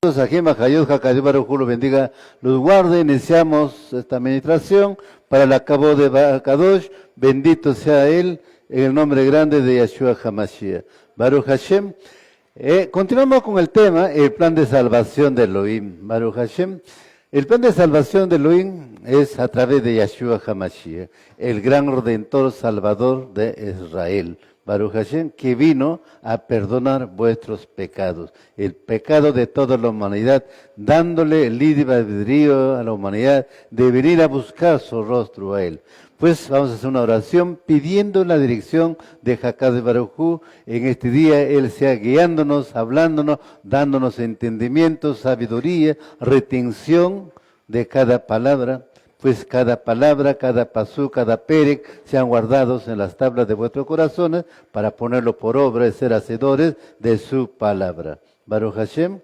Aquí Majayot, Hakadí Baruj Hu lo bendiga, los guarde. Iniciamos esta meditación para el acabo de Kadosh. Bendito sea Él, en el nombre grande de Yeshua HaMashiach. Baruch Hashem. Continuamos con el tema, el plan de salvación de Elohim. Baruch Hashem. El plan de salvación de Elohim es a través de Yeshua HaMashiach, el gran redentor salvador de Israel. Baruch Hashem, que vino a perdonar vuestros pecados, el pecado de toda la humanidad, dándole el libre albedrío a la humanidad de venir a buscar su rostro a Él. Pues vamos a hacer una oración pidiendo la dirección de Hakadosh Baruj Hu. En este día Él sea guiándonos, hablándonos, dándonos entendimiento, sabiduría, retención de cada palabra. Pues cada palabra, cada pasú, cada perec sean guardados en las tablas de vuestros corazones para ponerlo por obra y ser hacedores de su palabra. Baruch Hashem.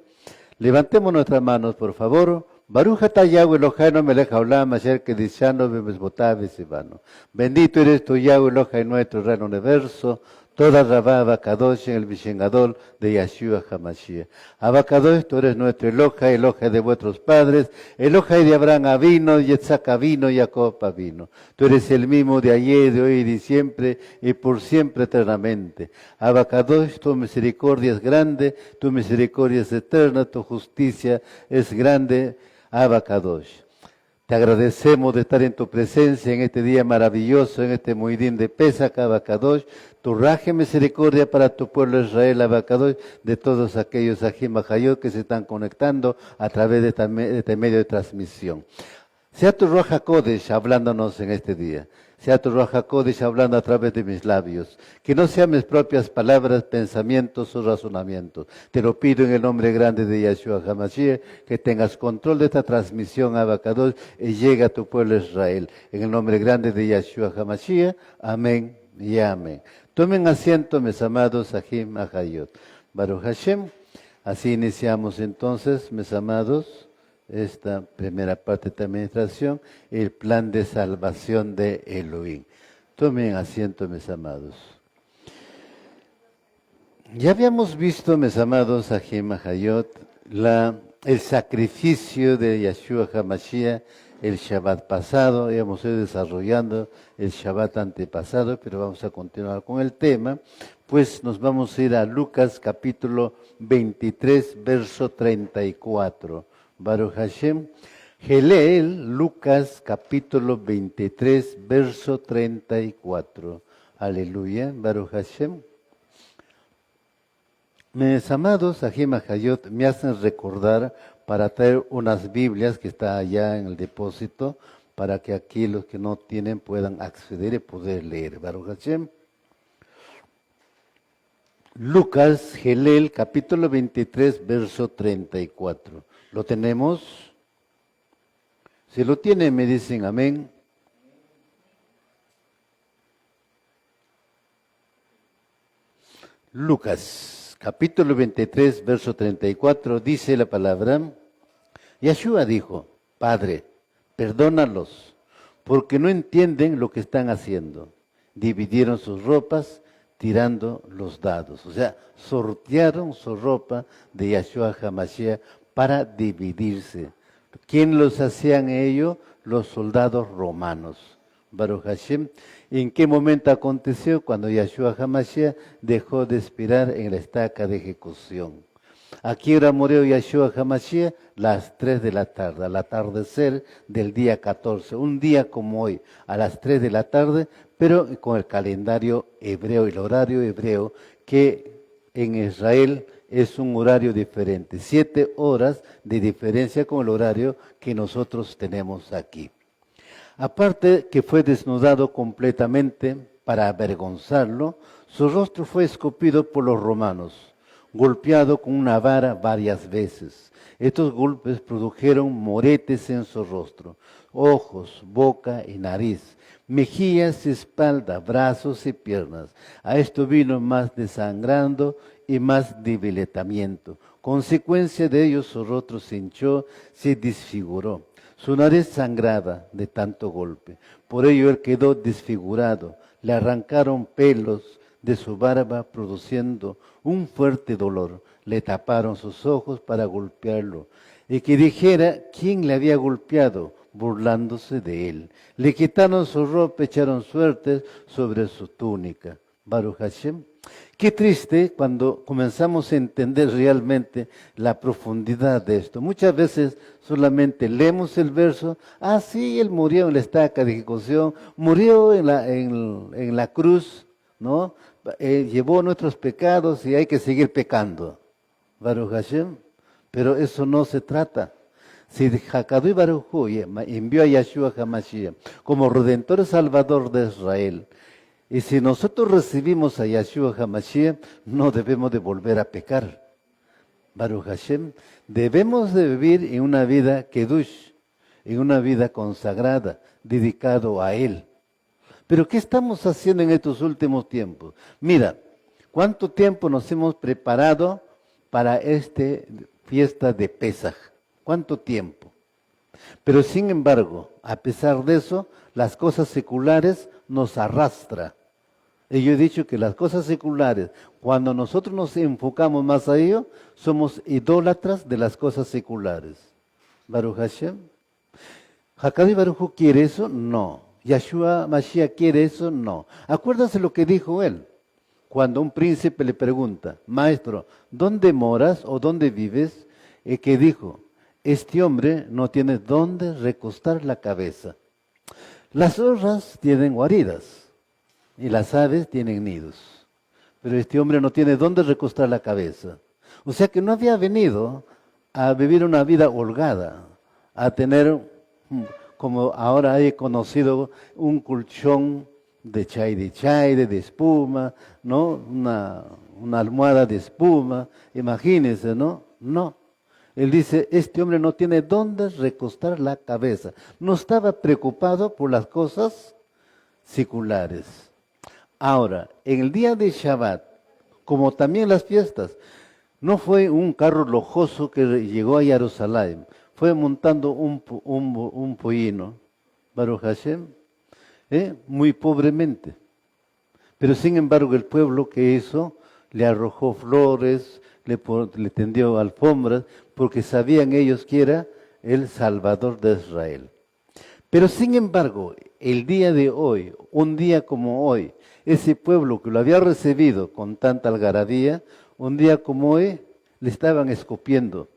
Levantemos nuestras manos, por favor. Baruch atah Yahweh Eloheinu melech haolam asher kedishanu b'mitzvotav v'tzivanu. Bendito eres tú, Yahweh Elohim, nuestro Rey del universo. Toda Rabá Abacadosh en el Vishengadol de Yeshua HaMashiach. Abacadosh, tú eres nuestro Eloja, Eloja de vuestros padres, Eloja de Abraham Avino, Yitzhak Avino, Jacob Avino. Tú eres el mismo de ayer, de hoy y de siempre, y por siempre eternamente. Abacadosh, tu misericordia es grande, tu misericordia es eterna, tu justicia es grande. Abacadosh. Te agradecemos de estar en tu presencia en este día maravilloso, en este Muidín de Pesach, Abacadosh. Tu raje misericordia para tu pueblo Israel, Abacadosh, de todos aquellos Ajim Majayot que se están conectando a través de este medio de transmisión. Sea tu Ruach HaKodesh hablándonos en este día. Sea tu Ruach HaKodesh hablando a través de mis labios. Que no sean mis propias palabras, pensamientos o razonamientos. Te lo pido en el nombre grande de Yeshua HaMashiach, que tengas control de esta transmisión, Abacadosh, y llegue a tu pueblo Israel. En el nombre grande de Yeshua HaMashiach. Amén y amén. Tomen asiento, mis amados Ajim Majayot. Baruch Hashem. Así iniciamos entonces, mis amados, esta primera parte de esta administración, el plan de salvación de Elohim. Tomen asiento, mis amados. Ya habíamos visto, mis amados Ajim Majayot, el sacrificio de Yeshua HaMashiach el Shabbat pasado, hemos ido desarrollando el Shabbat antepasado, pero vamos a continuar con el tema, pues nos vamos a ir a Lucas capítulo 23, verso 34. Baruch Hashem. Geleel, Lucas capítulo 23, verso 34. Aleluya, Baruch Hashem. Mis amados Ajim Majayot me hacen recordar para traer unas Biblias que está allá en el depósito, para que aquí los que no tienen puedan acceder y poder leer. Baruch Hashem. Lucas, Geleel, capítulo 23, verso 34. ¿Lo tenemos? Si lo tienen, me dicen amén. Lucas, capítulo 23, verso 34, dice la palabra. Yeshua dijo, Padre, perdónalos, porque no entienden lo que están haciendo. Dividieron sus ropas, tirando los dados. O sea, sortearon su ropa de Yeshua HaMashiach para dividirse. ¿Quién los hacían ello? Los soldados romanos. Baruch Hashem. ¿En qué momento aconteció? Cuando Yeshua HaMashiach dejó de expirar en la estaca de ejecución. ¿A qué hora murió Yeshua HaMashiach? Las 3 de la tarde, al atardecer del día 14. Un día como hoy, a las 3 de la tarde, pero con el calendario hebreo, el horario hebreo, que en Israel es un horario diferente. 7 horas de diferencia con el horario que nosotros tenemos aquí. Aparte que fue desnudado completamente para avergonzarlo, su rostro fue escupido por los romanos, golpeado con una vara varias veces. Estos golpes produjeron moretes en su rostro, ojos, boca y nariz, mejillas, espalda, brazos y piernas. A esto vino más desangrando y más debilitamiento. Consecuencia de ello, su rostro se hinchó, se desfiguró. Su nariz sangraba de tanto golpe. Por ello él quedó desfigurado. Le arrancaron pelos de su barba, produciendo un fuerte dolor. le taparon sus ojos para golpearlo, y que dijera quién le había golpeado, burlándose de él. Le quitaron su ropa, echaron suertes sobre su túnica. Baruch Hashem. Qué triste cuando comenzamos a entender realmente la profundidad de esto. Muchas veces solamente leemos el verso, sí, él murió en la estaca de ejecución, murió en la cruz, ¿no? Llevó nuestros pecados y hay que seguir pecando. Baruch Hashem. Pero eso no se trata. Si Hakadosh Baruj Hu envió a Yeshua HaMashiach como Redentor y Salvador de Israel, y si nosotros recibimos a Yeshua HaMashiach, no debemos de volver a pecar. Baruch Hashem, debemos de vivir en una vida kedush, en una vida consagrada, dedicado a Él. Pero ¿qué estamos haciendo en estos últimos tiempos? Mira, ¿cuánto tiempo nos hemos preparado para esta fiesta de Pesaj? ¿Cuánto tiempo? Pero sin embargo, a pesar de eso, las cosas seculares nos arrastran. Y yo he dicho que las cosas seculares, cuando nosotros nos enfocamos más a ello, somos idólatras de las cosas seculares. Baruch Hashem. ¿Hakadosh Baruj Hu quiere eso? No. ¿Yeshua Mashiach quiere eso? No. Acuérdense lo que dijo él. Cuando un príncipe le pregunta, maestro, ¿dónde moras o dónde vives? Y que dijo, este hombre no tiene dónde recostar la cabeza. Las zorras tienen guaridas y las aves tienen nidos, pero este hombre no tiene dónde recostar la cabeza. O sea que no había venido a vivir una vida holgada, a tener, como ahora he conocido, un colchón de chaire, de espuma, ¿no? Una almohada de espuma, imagínense, ¿no? No. Él dice, este hombre no tiene dónde recostar la cabeza. No estaba preocupado por las cosas seculares. Ahora, en el día de Shabbat, como también las fiestas, no fue un carro lujoso que llegó a Jerusalén, fue montando un pollino, Baruch Hashem, muy pobremente. Pero sin embargo el pueblo que hizo, le arrojó flores, le tendió alfombras, porque sabían ellos que era el Salvador de Israel. Pero sin embargo, el día de hoy, un día como hoy, ese pueblo que lo había recibido con tanta algarabía, un día como hoy, le estaban escupiendo,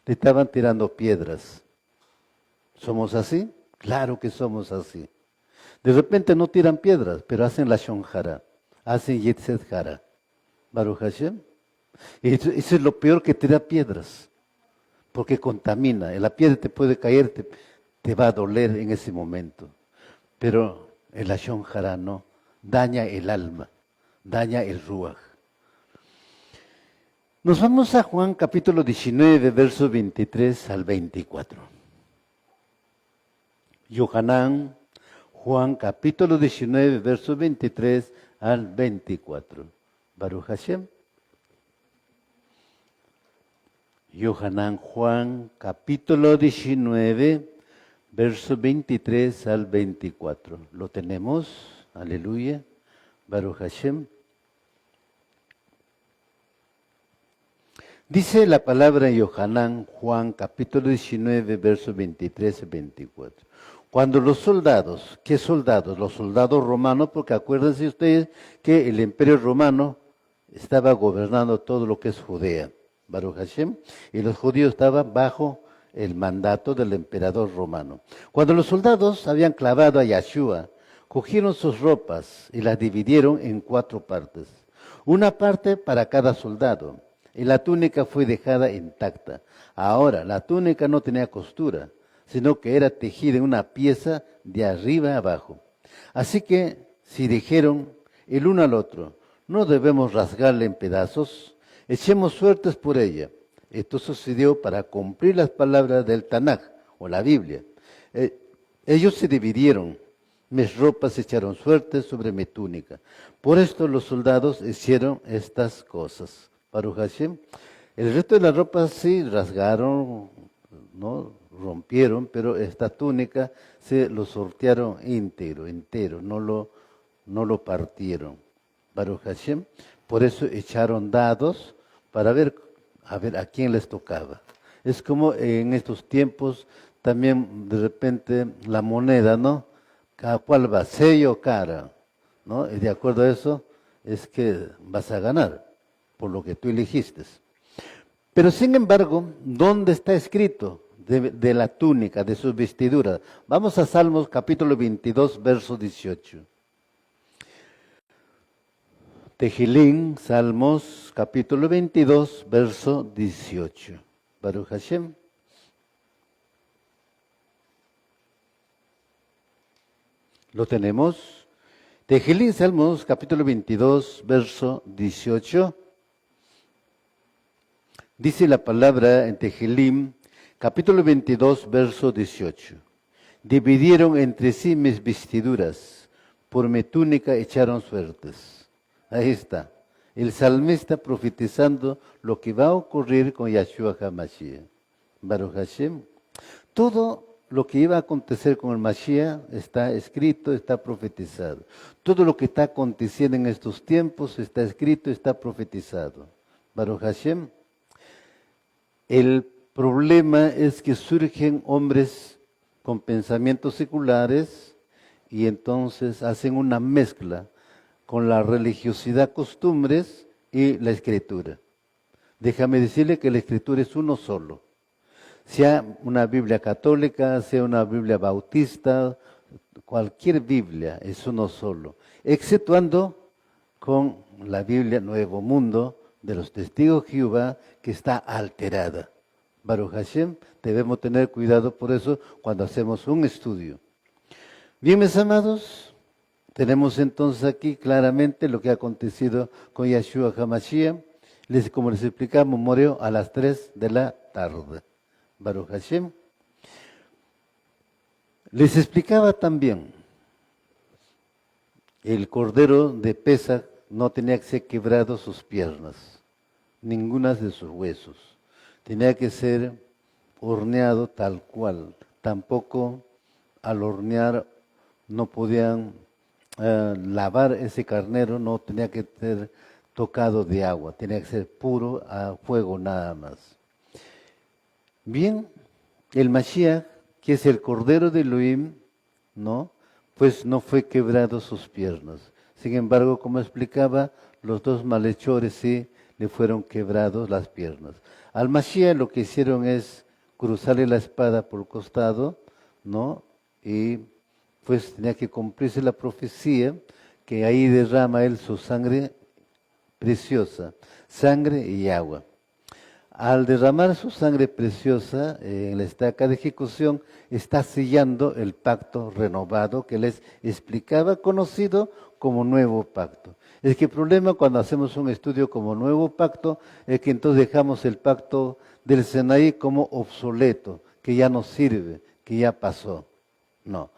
le estaban tirando piedras. ¿Somos así? Claro que somos así. De repente no tiran piedras, pero hacen la shonjara, hacen yetzet jara. Baruch Hashem. Y eso es lo peor, que tirar piedras, porque contamina. La piedra te puede caer, te va a doler en ese momento. Pero el lashon hara no, daña el alma, daña el ruaj. Nos vamos a Juan capítulo 19, versos 23 al 24. Yohanan, Juan capítulo 19, versos 23 al 24. Baruch Hashem. Yohanan Juan, capítulo 19, versos 23 al 24. ¿Lo tenemos? Aleluya. Baruch Hashem. Dice la palabra en Yohanan Juan, capítulo 19, versos 23 y 24. Cuando los soldados, ¿qué soldados? Los soldados romanos, porque acuérdense ustedes que el imperio romano estaba gobernando todo lo que es Judea. Baruch Hashem, y los judíos estaban bajo el mandato del emperador romano. Cuando los soldados habían clavado a Yeshua, cogieron sus ropas y las dividieron en 4 partes. Una parte para cada soldado, y la túnica fue dejada intacta. Ahora, la túnica no tenía costura, sino que era tejida en una pieza de arriba a abajo. Así que, si dijeron el uno al otro, no debemos rasgarle en pedazos, echemos suertes por ella. Esto sucedió para cumplir las palabras del Tanaj, o la Biblia. Ellos se dividieron, mis ropas echaron suertes sobre mi túnica. Por esto los soldados hicieron estas cosas. Baruch Hashem. El resto de las ropas sí rasgaron, no rompieron, pero esta túnica se lo sortearon entero, no lo partieron. Baruch Hashem. Por eso echaron dados para ver a ver a quién les tocaba. Es como en estos tiempos también de repente la moneda, ¿no? ¿A cuál va? ¿Sello o cara? ¿No? Y de acuerdo a eso es que vas a ganar por lo que tú elegiste. Pero sin embargo, ¿dónde está escrito? De la túnica, de sus vestiduras. Vamos a Salmos capítulo 22, verso 18. Tejilín, Salmos capítulo 22, verso 18. Baruch Hashem. ¿Lo tenemos? Tejilín, Salmos capítulo 22, verso 18. Dice la palabra en Tehilim, capítulo 22, verso 18. Dividieron entre sí mis vestiduras, por mi túnica echaron suertes. Ahí está. El salmista profetizando lo que va a ocurrir con Yahshua HaMashiach. Baruch Hashem. Todo lo que iba a acontecer con el Mashiach está escrito, está profetizado. Todo lo que está aconteciendo en estos tiempos está escrito, está profetizado. Baruch Hashem. El problema es que surgen hombres con pensamientos seculares y entonces hacen una mezcla con la religiosidad, costumbres y la escritura. Déjame decirle que la escritura es uno solo. Sea una Biblia católica, sea una Biblia bautista, cualquier Biblia es uno solo, exceptuando con la Biblia Nuevo Mundo de los Testigos de Jehová, que está alterada. Baruch Hashem, debemos tener cuidado por eso cuando hacemos un estudio. Bien, mis amados, tenemos entonces aquí claramente lo que ha acontecido con Yahshua HaMashiach. Como les explicamos, murió a las 3 de la tarde. Baruch Hashem. Les explicaba también, el cordero de Pesach no tenía que ser quebrado sus piernas, ninguna de sus huesos. Tenía que ser horneado tal cual. Tampoco al hornear no podían lavar ese carnero, no tenía que ser tocado de agua, tenía que ser puro a fuego nada más. Bien, el Mashiach, que es el Cordero de Elohim, ¿no? Pues no fue quebrado sus piernas. Sin embargo, como explicaba, los dos malhechores sí le fueron quebrados las piernas. Al Mashiach lo que hicieron es cruzarle la espada por el costado, ¿no? Y pues tenía que cumplirse la profecía que ahí derrama él su sangre preciosa, sangre y agua. Al derramar su sangre preciosa en la estaca de ejecución, está sellando el pacto renovado que les explicaba, conocido como nuevo pacto. Es que el problema cuando hacemos un estudio como nuevo pacto es que entonces dejamos el pacto del Sinaí como obsoleto, que ya no sirve, que ya pasó. No,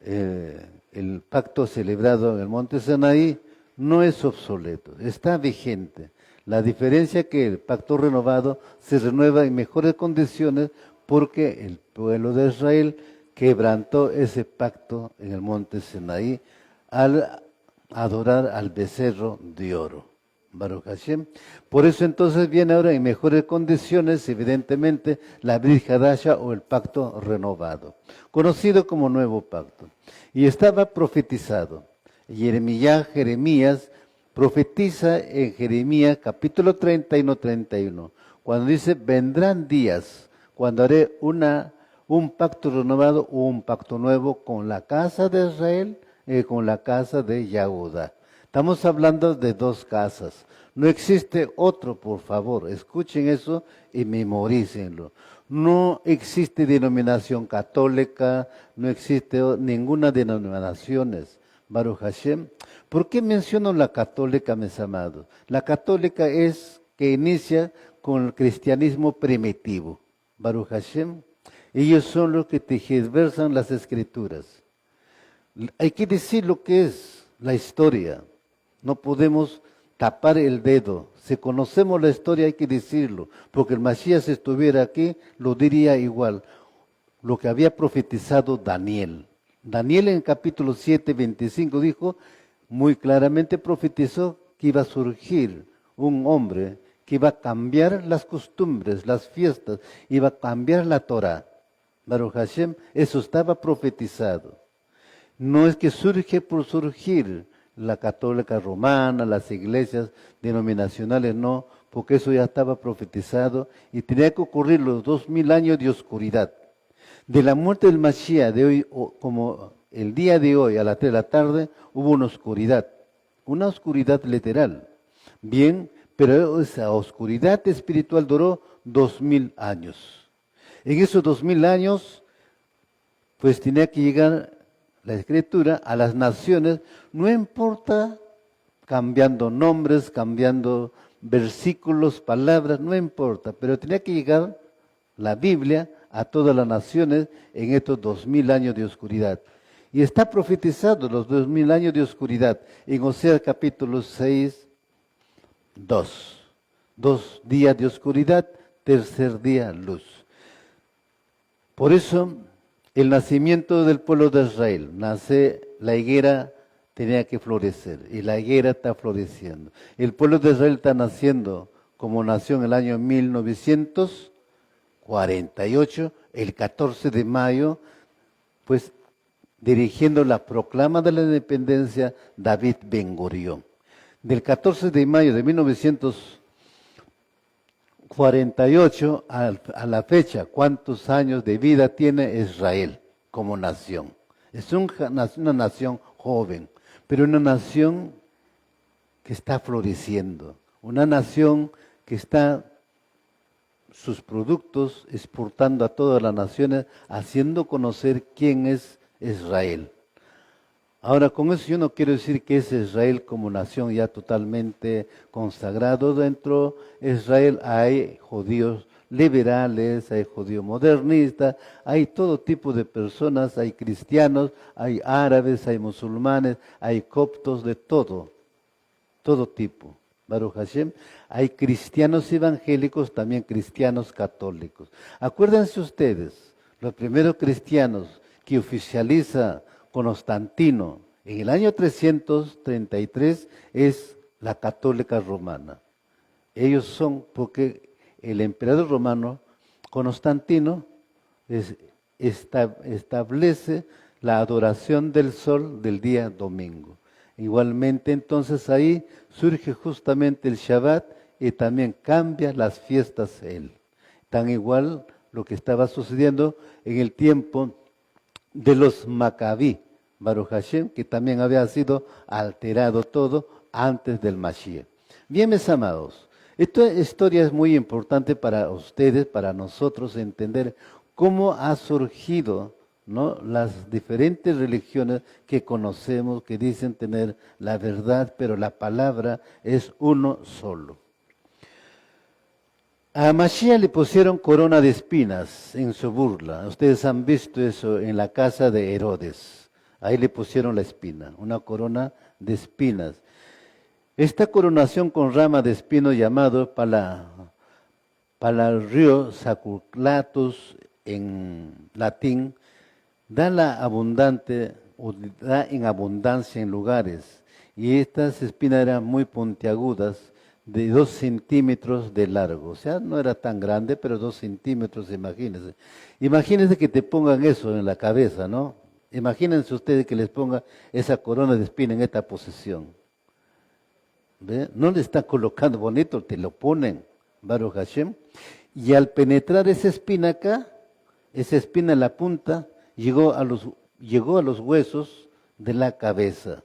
el pacto celebrado en el monte Sinaí no es obsoleto, está vigente. La diferencia es que el pacto renovado se renueva en mejores condiciones porque el pueblo de Israel quebrantó ese pacto en el monte Sinaí al adorar al becerro de oro. Baruch Hashem. Por eso entonces viene ahora en mejores condiciones, evidentemente, la Brit Hadasha o el pacto renovado, conocido como nuevo pacto. Y estaba profetizado. Jeremías profetiza en Jeremías capítulo 30 y no 31, cuando dice, vendrán días cuando haré un pacto renovado o un pacto nuevo con la casa de Israel y con la casa de Yahudá. Estamos hablando de dos casas. No existe otro, por favor. Escuchen eso y memorícenlo. No existe denominación católica, no existe ninguna denominación. Baruch Hashem. ¿Por qué menciono la católica, mis amados? La católica es que inicia con el cristianismo primitivo. Baruch Hashem. Ellos son los que tergiversan las escrituras. Hay que decir lo que es la historia. No podemos tapar el dedo. Si conocemos la historia hay que decirlo, porque el Mashiach si estuviera aquí lo diría igual. Lo que había profetizado Daniel. Daniel en capítulo 7, 25 dijo, muy claramente profetizó que iba a surgir un hombre que iba a cambiar las costumbres, las fiestas, iba a cambiar la Torah. Baruch Hashem, eso estaba profetizado. No es que surge por surgir la católica romana, las iglesias denominacionales, no, porque eso ya estaba profetizado y tenía que ocurrir los 2000 años de oscuridad. De la muerte del Mashiach de hoy, como el día de hoy a las 3 de la tarde, hubo una oscuridad literal. Bien, pero esa oscuridad espiritual duró 2000 años. En esos 2000 años, pues tenía que llegar la Escritura a las naciones, no importa cambiando nombres, cambiando versículos, palabras, no importa, pero tenía que llegar la Biblia a todas las naciones en estos 2000 años de oscuridad. Y está profetizado los 2000 años de oscuridad en Oseas capítulo 6, 2. 2 días de oscuridad, tercer día luz. Por eso, el nacimiento del pueblo de Israel, nace la higuera, tenía que florecer, y la higuera está floreciendo. El pueblo de Israel está naciendo como nació en el año 1948, el 14 de mayo, pues dirigiendo la proclama de la independencia, David Ben Gurión. Del 14 de mayo de 1948 a la fecha, ¿cuántos años de vida tiene Israel como nación? Es una nación joven, pero una nación que está floreciendo, una nación que está sus productos exportando a todas las naciones, haciendo conocer quién es Israel. Ahora, con eso yo no quiero decir que es Israel como nación ya totalmente consagrado. Dentro de Israel hay judíos liberales, hay judíos modernistas, hay todo tipo de personas, hay cristianos, hay árabes, hay musulmanes, hay coptos, de todo tipo. Baruch Hashem, hay cristianos evangélicos, también cristianos católicos. Acuérdense ustedes, los primeros cristianos que oficializa Constantino en el año 333 es la católica romana. Ellos son, porque el emperador romano, Constantino, establece la adoración del sol del día domingo. Igualmente entonces ahí surge justamente el Shabbat y también cambia las fiestas él. Tan igual lo que estaba sucediendo en el tiempo de los Maccabí, Baruch Hashem, que también había sido alterado todo antes del Mashiach. Bien, mis amados, esta historia es muy importante para ustedes, para nosotros entender cómo ha surgido, ¿no?, las diferentes religiones que conocemos, que dicen tener la verdad, pero la palabra es uno solo. A Mashiach le pusieron corona de espinas en su burla. Ustedes han visto eso en la casa de Herodes. Ahí le pusieron la espina, una corona de espinas. Esta coronación con rama de espino llamado para el río Sacuclatus en latín, da en abundancia en lugares. Y estas espinas eran muy puntiagudas, de 2 centímetros de largo. O sea, no era tan grande, pero 2 centímetros, imagínense. Imagínense que te pongan eso en la cabeza, ¿no? Imagínense ustedes que les ponga esa corona de espina en esta posición. ¿Ve? No le están colocando bonito, te lo ponen, Baruch Hashem. Y al penetrar esa espina acá, esa espina en la punta, llegó a los huesos de la cabeza.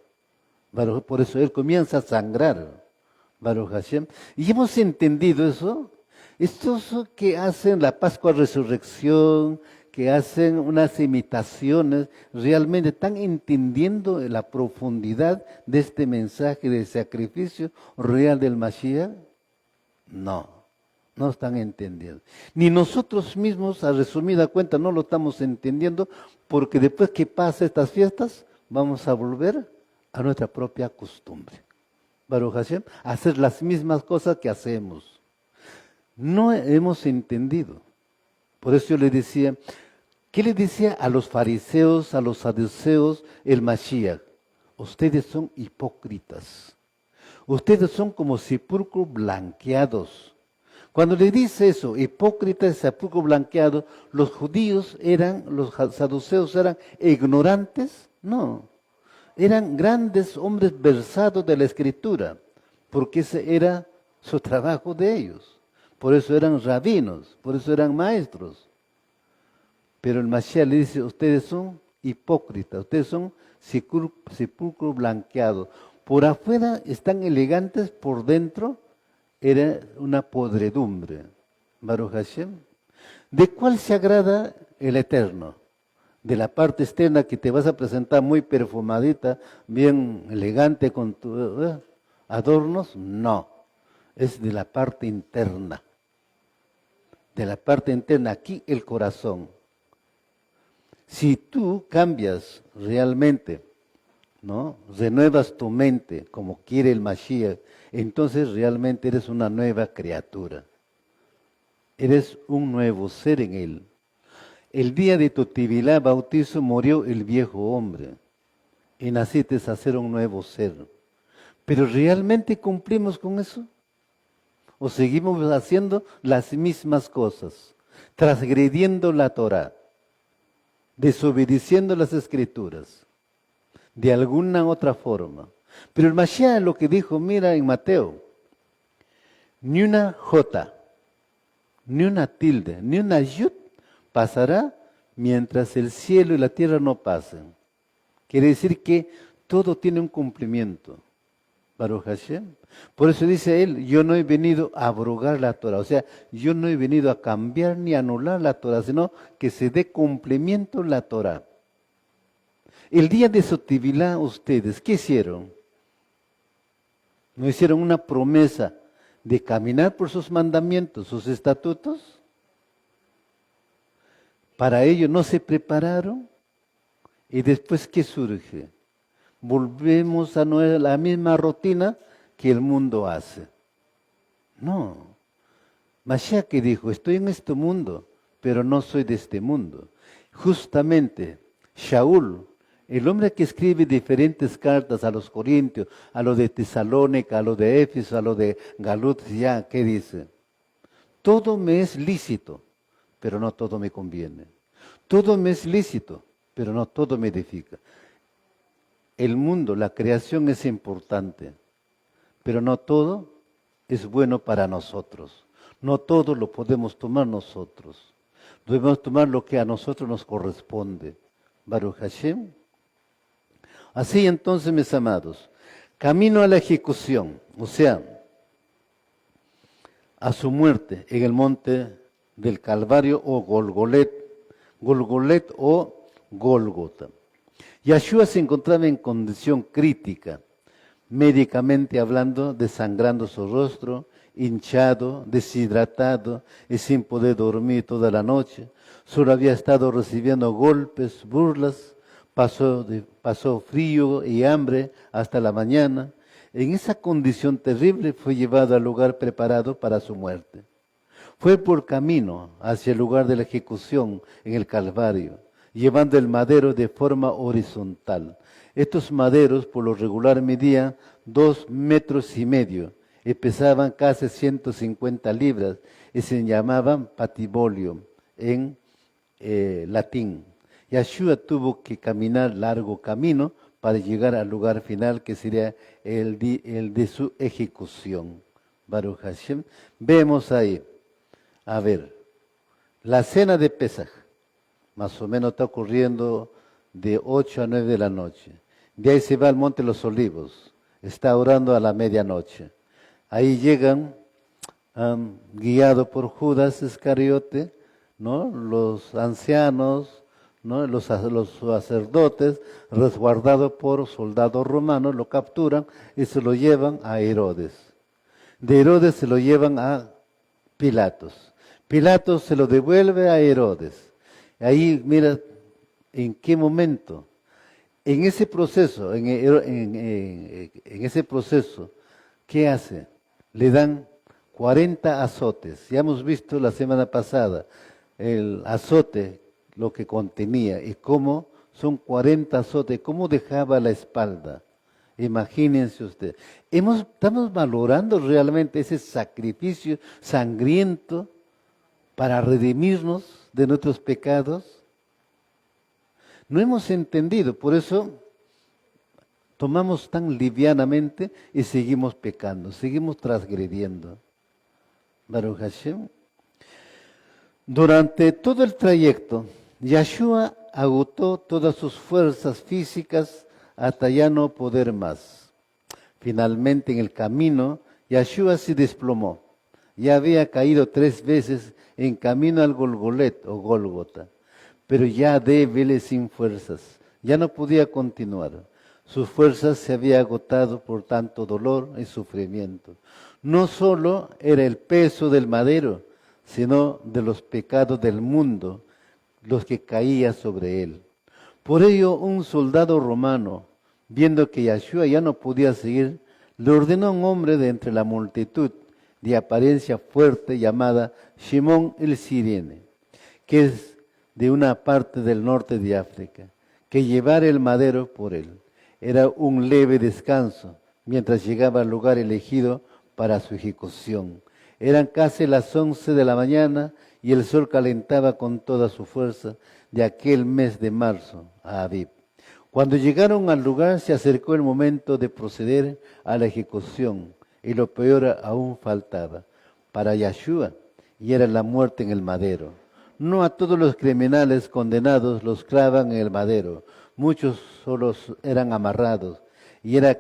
Por eso él comienza a sangrar. Baruch Hashem. Y hemos entendido eso. Estos que hacen la Pascua Resurrección, que hacen unas imitaciones, realmente están entendiendo la profundidad de este mensaje de sacrificio real del Mashiach. No están entendiendo. Ni nosotros mismos, a resumida cuenta, no lo estamos entendiendo, porque después que pasen estas fiestas, vamos a volver a nuestra propia costumbre. Baruch Hashem, hacer las mismas cosas que hacemos. No hemos entendido. Por eso yo le decía, ¿qué le decía a los fariseos, a los saduceos, el Mashiach? Ustedes son hipócritas. Ustedes son como sepulcros blanqueados. Cuando le dice eso, hipócrita, sepulcro blanqueado, los judíos los saduceos eran ignorantes, no. Eran grandes hombres versados de la escritura, porque ese era su trabajo de ellos. Por eso eran rabinos, por eso eran maestros. Pero el Mashiach le dice, ustedes son hipócritas, ustedes son sepulcro blanqueado. Por afuera están elegantes, por dentro era una podredumbre. Baruch Hashem. ¿De cuál se agrada el Eterno? ¿De la parte externa que te vas a presentar muy perfumadita, bien elegante con tus adornos? No, es de la parte interna. De la parte interna, aquí el corazón. Si tú cambias realmente, ¿no? Renuevas tu mente como quiere el Mashiach, entonces realmente eres una nueva criatura. Eres un nuevo ser en él. El día de tu tibilá, bautizo, murió el viejo hombre y naciste a ser un nuevo ser. ¿Pero realmente cumplimos con eso? ¿O seguimos haciendo las mismas cosas, transgrediendo la Torá, desobedeciendo las Escrituras, de alguna otra forma? Pero el Mashiach lo que dijo, mira en Mateo, ni una jota, ni una tilde, ni una yud pasará mientras el cielo y la tierra no pasen. Quiere decir que todo tiene un cumplimiento. Baruch Hashem. Por eso dice él, yo no he venido a abrogar la Torah, o sea, yo no he venido a cambiar ni a anular la Torah, sino que se dé cumplimiento la Torah. El día de Sotivilá, ustedes, ¿qué hicieron? ¿No hicieron una promesa de caminar por sus mandamientos, sus estatutos? Para ello no se prepararon. ¿Y después qué surge? Volvemos a la misma rutina que el mundo hace. No. Mashiach que dijo, estoy en este mundo, pero no soy de este mundo. Justamente, Shaul, el hombre que escribe diferentes cartas a los corintios, a lo de Tesalónica, a lo de Éfeso, a lo de Galut, ya, ¿qué dice? Todo me es lícito, pero no todo me conviene. Todo me es lícito, pero no todo me edifica. El mundo, la creación es importante, pero no todo es bueno para nosotros. No todo lo podemos tomar nosotros. Debemos tomar lo que a nosotros nos corresponde. Baruch Hashem. Así entonces, mis amados, camino a la ejecución, o sea, a su muerte en el monte del Calvario o Golgolet o Gólgota. Yeshua se encontraba en condición crítica, médicamente hablando, desangrando su rostro, hinchado, deshidratado y sin poder dormir toda la noche. Solo había estado recibiendo golpes, burlas, pasó frío y hambre hasta la mañana. En esa condición terrible fue llevado al lugar preparado para su muerte. Fue por camino hacia el lugar de la ejecución en el Calvario, llevando el madero de forma horizontal. Estos maderos por lo regular medían 2,5 metros y pesaban casi 150 libras y se llamaban patibolio en latín. Yeshua tuvo que caminar largo camino para llegar al lugar final que sería el de su ejecución. Baruch Hashem. Vemos ahí, a ver, la cena de Pesaj, más o menos está ocurriendo de 8 a 9 de la noche. De ahí se va al Monte de los Olivos, está orando a la medianoche. Ahí llegan, guiado por Judas Iscariote, ¿no? Los ancianos, ¿no? Los sacerdotes, resguardados por soldados romanos, lo capturan y se lo llevan a Herodes. De Herodes se lo llevan a Pilatos. Pilatos se lo devuelve a Herodes. Ahí, mira, ¿en qué momento? En ese proceso, ese proceso, ¿qué hace? Le dan 40 azotes. Ya hemos visto la semana pasada el azote, lo que contenía y cómo son 40 azotes, cómo dejaba la espalda. Imagínense usted. Estamos valorando realmente ese sacrificio sangriento para redimirnos de nuestros pecados. No hemos entendido, por eso tomamos tan livianamente y seguimos pecando, seguimos transgrediendo. Baruch Hashem. Durante todo el trayecto, Yahshua agotó todas sus fuerzas físicas hasta ya no poder más. Finalmente, en el camino, Yahshua se desplomó. Ya había caído 3 veces en camino al Golgolet o Gólgota, pero ya débil y sin fuerzas. Ya no podía continuar. Sus fuerzas se habían agotado por tanto dolor y sufrimiento. No solo era el peso del madero, sino de los pecados del mundo, los que caían sobre él. Por ello, un soldado romano, viendo que Yahshua ya no podía seguir, le ordenó a un hombre de entre la multitud, de apariencia fuerte, llamada Shimón el Siriene, que es de una parte del norte de África, que llevara el madero por él. Era un leve descanso, mientras llegaba al lugar elegido para su ejecución. Eran casi las 11 de la mañana y el sol calentaba con toda su fuerza de aquel mes de marzo, a Abib. Cuando llegaron al lugar se acercó el momento de proceder a la ejecución y lo peor aún faltaba para Yahshua, y era la muerte en el madero. No a todos los criminales condenados los clavan en el madero, muchos solo eran amarrados y era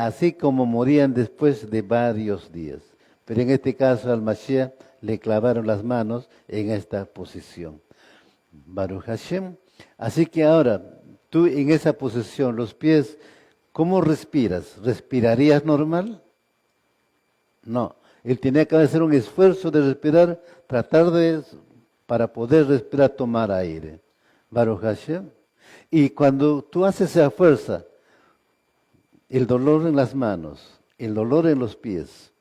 así como morían después de varios días. Pero en este caso al Mashiach le clavaron las manos en esta posición. Baruch Hashem. Así que ahora, tú en esa posición, los pies, ¿cómo respiras? ¿Respirarías normal? No. Él tenía que hacer un esfuerzo de respirar, para poder respirar, tomar aire. Baruch Hashem. Y cuando tú haces esa fuerza, el dolor en las manos, el dolor en los pies.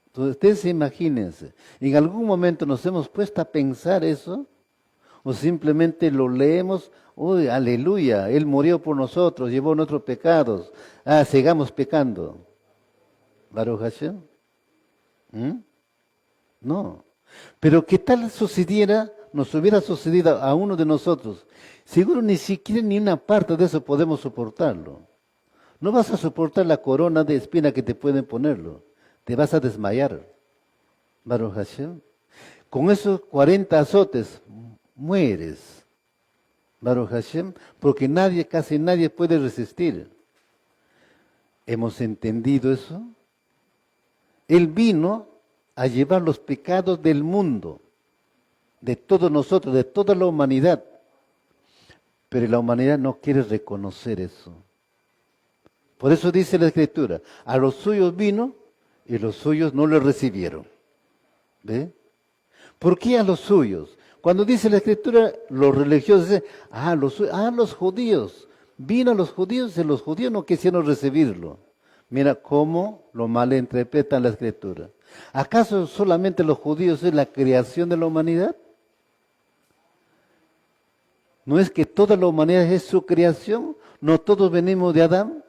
Entonces, ustedes imagínense, ¿en algún momento nos hemos puesto a pensar eso? ¿O simplemente lo leemos? ¡Uy, aleluya! Él murió por nosotros, llevó nuestros pecados. Sigamos pecando. ¿Baruch Hashem? No. Pero ¿qué tal nos hubiera sucedido a uno de nosotros? Seguro ni siquiera ni una parte de eso podemos soportarlo. No vas a soportar la corona de espina que te pueden ponerlo. Te vas a desmayar. Baruch Hashem. Con esos 40 azotes mueres. Baruch Hashem. Porque casi nadie puede resistir. ¿Hemos entendido eso? Él vino a llevar los pecados del mundo, de todos nosotros, de toda la humanidad. Pero la humanidad no quiere reconocer eso. Por eso dice la Escritura, a los suyos vino y los suyos no le recibieron. ¿Ve? ¿Por qué a los suyos? Cuando dice la Escritura, los religiosos dicen, los judíos. Vino a los judíos y los judíos no quisieron recibirlo. Mira cómo lo malinterpretan la Escritura. ¿Acaso solamente los judíos es la creación de la humanidad? ¿No es que toda la humanidad es su creación? ¿No todos venimos de Adán?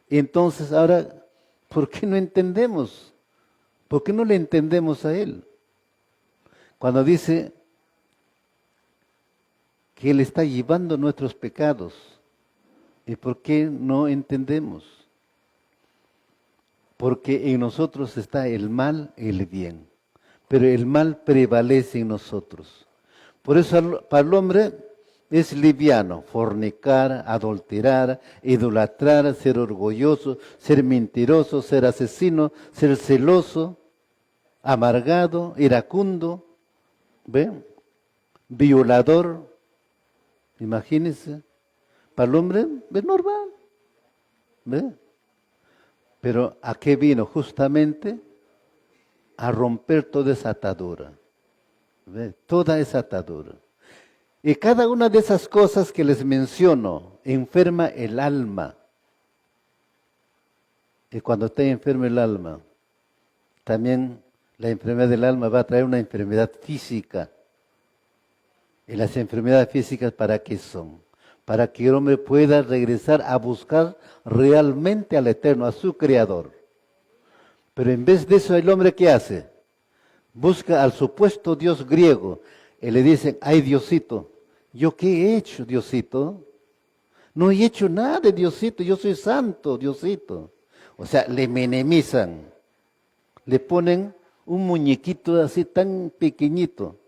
Entonces ahora, ¿por qué no entendemos? ¿Por qué no le entendemos a Él? Cuando dice que Él está llevando nuestros pecados, ¿y por qué no entendemos? Porque en nosotros está el mal y el bien, pero el mal prevalece en nosotros. Por eso para el hombre es liviano fornicar, adulterar, idolatrar, ser orgulloso, ser mentiroso, ser asesino, ser celoso, amargado, iracundo, ¿ve? Violador. Imagínense, para el hombre es normal, ¿ve? Pero ¿a qué vino? Justamente a romper toda esa atadura, ¿ve? Toda esa atadura. Y cada una de esas cosas que les menciono enferma el alma. Y cuando está enfermo el alma, también la enfermedad del alma va a traer una enfermedad física. ¿Y las enfermedades físicas para qué son? para que el hombre pueda regresar a buscar realmente al Eterno, a su Creador. Pero en vez de eso, el hombre, ¿qué hace? Busca al supuesto Dios griego y le dicen, ay Diosito, ¿yo qué he hecho, Diosito? No he hecho nada de Diosito, yo soy santo, Diosito. O sea, le menemizan, le ponen un muñequito así tan pequeñito.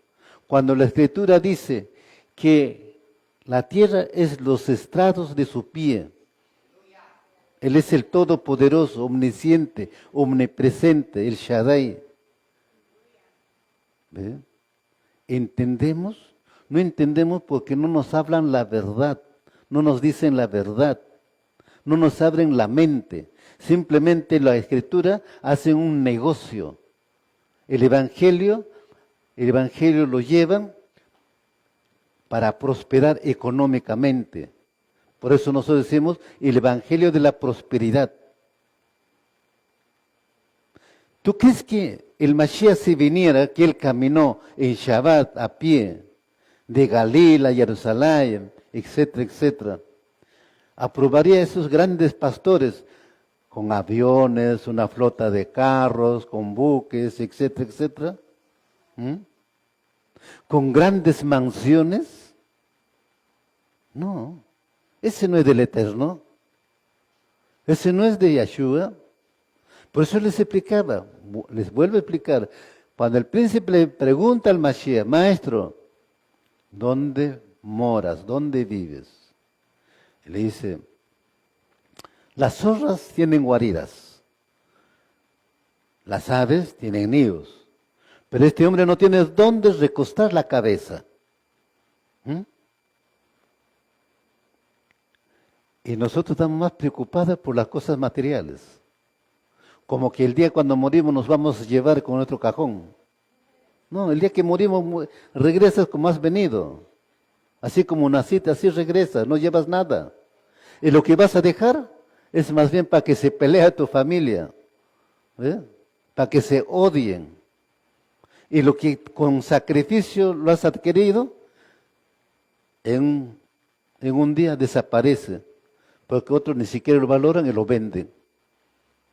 Cuando la Escritura dice que la tierra es los estrados de su pie, Él es el Todopoderoso, omnisciente, omnipresente, el Shaddai. ¿Ve? ¿Entendemos? No entendemos porque no nos hablan la verdad, no nos dicen la verdad, no nos abren la mente. Simplemente la Escritura hace un negocio. El Evangelio lo llevan para prosperar económicamente. Por eso nosotros decimos el Evangelio de la prosperidad. ¿Tú crees que el Mashiach, si viniera, que él caminó en Shabbat a pie, de Galilea a Jerusalén, etcétera, etcétera, aprobaría a esos grandes pastores con aviones, una flota de carros, con buques, etcétera, etcétera? ¿Con grandes mansiones? No, ese no es del Eterno, ese no es de Yeshua. Por eso les explicaba, les vuelvo a explicar, cuando el príncipe le pregunta al Mashiach, maestro, ¿dónde moras? ¿Dónde vives? Y le dice, las zorras tienen guaridas, las aves tienen nidos, pero este hombre no tiene dónde recostar la cabeza. Y nosotros estamos más preocupados por las cosas materiales. Como que el día cuando morimos nos vamos a llevar con nuestro cajón. No, el día que morimos regresas como has venido. Así como naciste, así regresas, no llevas nada. Y lo que vas a dejar es más bien para que se pelee tu familia, para que se odien. Y lo que con sacrificio lo has adquirido, en un día desaparece, porque otros ni siquiera lo valoran y lo venden.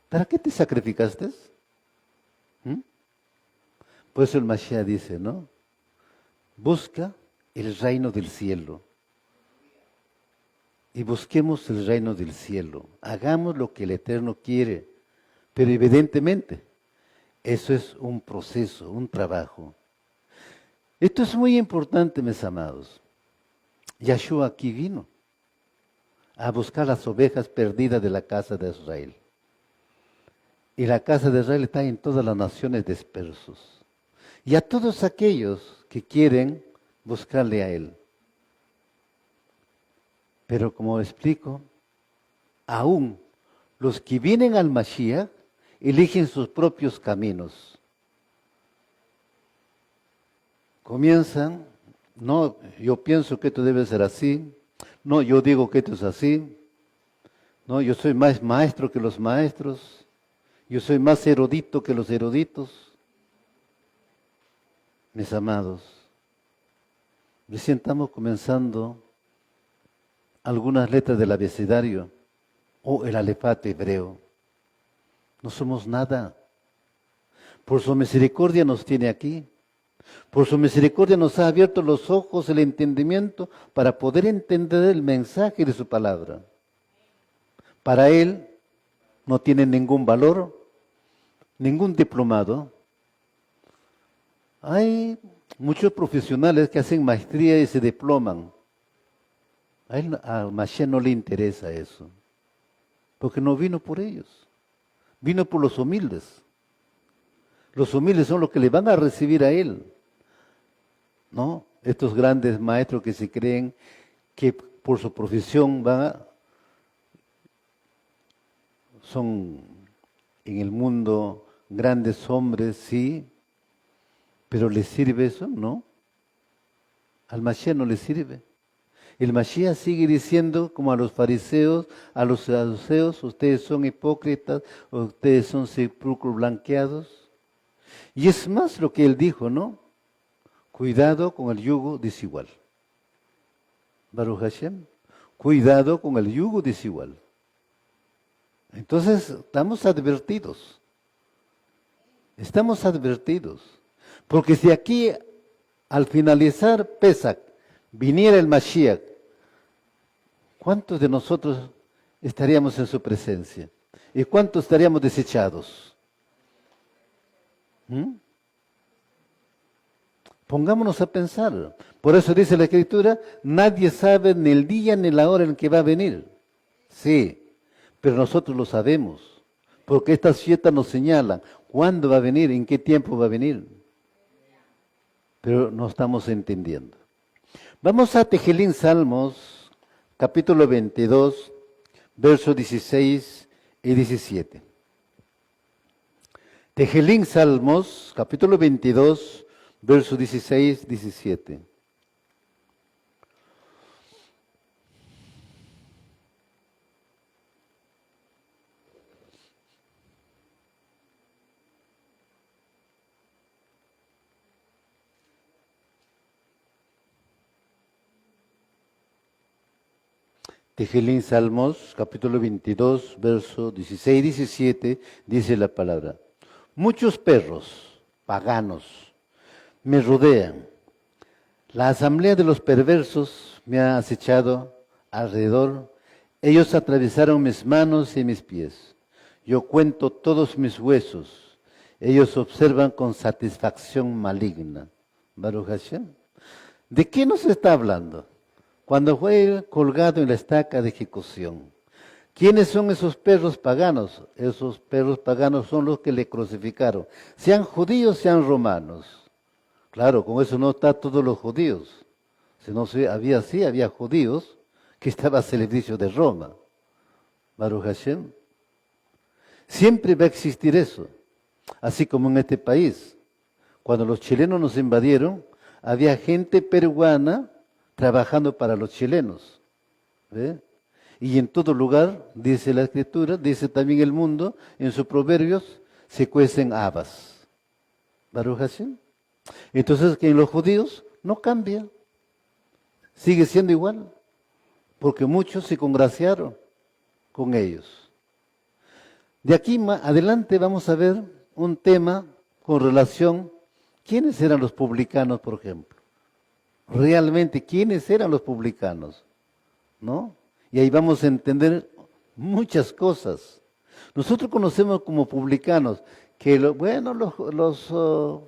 ¿Para qué te sacrificaste? Por eso el Mashiach dice, ¿no? Busca el reino del cielo. Y busquemos el reino del cielo. Hagamos lo que el Eterno quiere. Pero evidentemente, eso es un proceso, un trabajo. Esto es muy importante, mis amados. Yahshua aquí vino a buscar las ovejas perdidas de la casa de Israel. Y la casa de Israel está en todas las naciones dispersos. Y a todos aquellos que quieren buscarle a Él. Pero como explico, aún los que vienen al Mashiach eligen sus propios caminos. Comienzan, no, yo pienso que esto debe ser así, no, yo digo que esto es así, no, yo soy más maestro que los maestros, yo soy más erudito que los eruditos. Mis amados, recién estamos comenzando algunas letras del abecedario o el alefato hebreo. No somos nada. Por su misericordia nos tiene aquí. Por su misericordia nos ha abierto los ojos, el entendimiento, para poder entender el mensaje de su palabra. Para Él no tiene ningún valor, ningún diplomado. Hay muchos profesionales que hacen maestría y se diploman. Al Mashiach no le interesa eso, porque no vino por ellos, vino por los humildes. Los humildes son los que le van a recibir a Él, ¿no? Estos grandes maestros que se creen que por su profesión son en el mundo grandes hombres, sí, pero ¿les sirve eso? No. Al Mashiach no le sirve. El Mashiach sigue diciendo, como a los fariseos, a los saduceos, ustedes son hipócritas, ustedes son sepulcros blanqueados. Y es más lo que él dijo, ¿no? Cuidado con el yugo desigual. Baruch Hashem, Cuidado con el yugo desigual. Entonces, estamos advertidos. Estamos advertidos. Porque si aquí, al finalizar Pesach, viniera el Mashiach, ¿cuántos de nosotros estaríamos en su presencia? ¿Y cuántos estaríamos desechados? ¿Mm? Pongámonos a pensar. Por eso dice la Escritura, nadie sabe ni el día ni la hora en que va a venir. Sí, pero nosotros lo sabemos, porque estas fiestas nos señalan cuándo va a venir, en qué tiempo va a venir. Pero no estamos entendiendo. Vamos a Tejelín Salmos, capítulo 22, versos 16 y 17. Tejelín Salmos, capítulo 22, versos 16 y 17. Tejelín Salmos, capítulo 22, versos 16 y 17, dice la palabra. Muchos perros paganos me rodean. La asamblea de los perversos me ha acechado alrededor. Ellos atravesaron mis manos y mis pies. Yo cuento todos mis huesos. Ellos observan con satisfacción maligna. Baruch Hashem. ¿De qué nos está hablando? Cuando fue colgado en la estaca de ejecución. ¿Quiénes son esos perros paganos? Esos perros paganos son los que le crucificaron, sean judíos, sean romanos. Claro, con eso no está todos los judíos. Si no había judíos que estaban al servicio de Roma. Baruch Hashem. Siempre va a existir eso. Así como en este país. Cuando los chilenos nos invadieron, había gente peruana trabajando para los chilenos. ¿Ve? Y en todo lugar, dice la Escritura, dice también el mundo, en sus proverbios, se cuecen habas. Baruch Hashem. Entonces, que en los judíos no cambia. Sigue siendo igual. Porque muchos se congraciaron con ellos. De aquí adelante vamos a ver un tema con relación, ¿quiénes eran los publicanos, por ejemplo? Realmente, ¿quiénes eran los publicanos? ¿No? Y ahí vamos a entender muchas cosas. Nosotros conocemos como publicanos que, los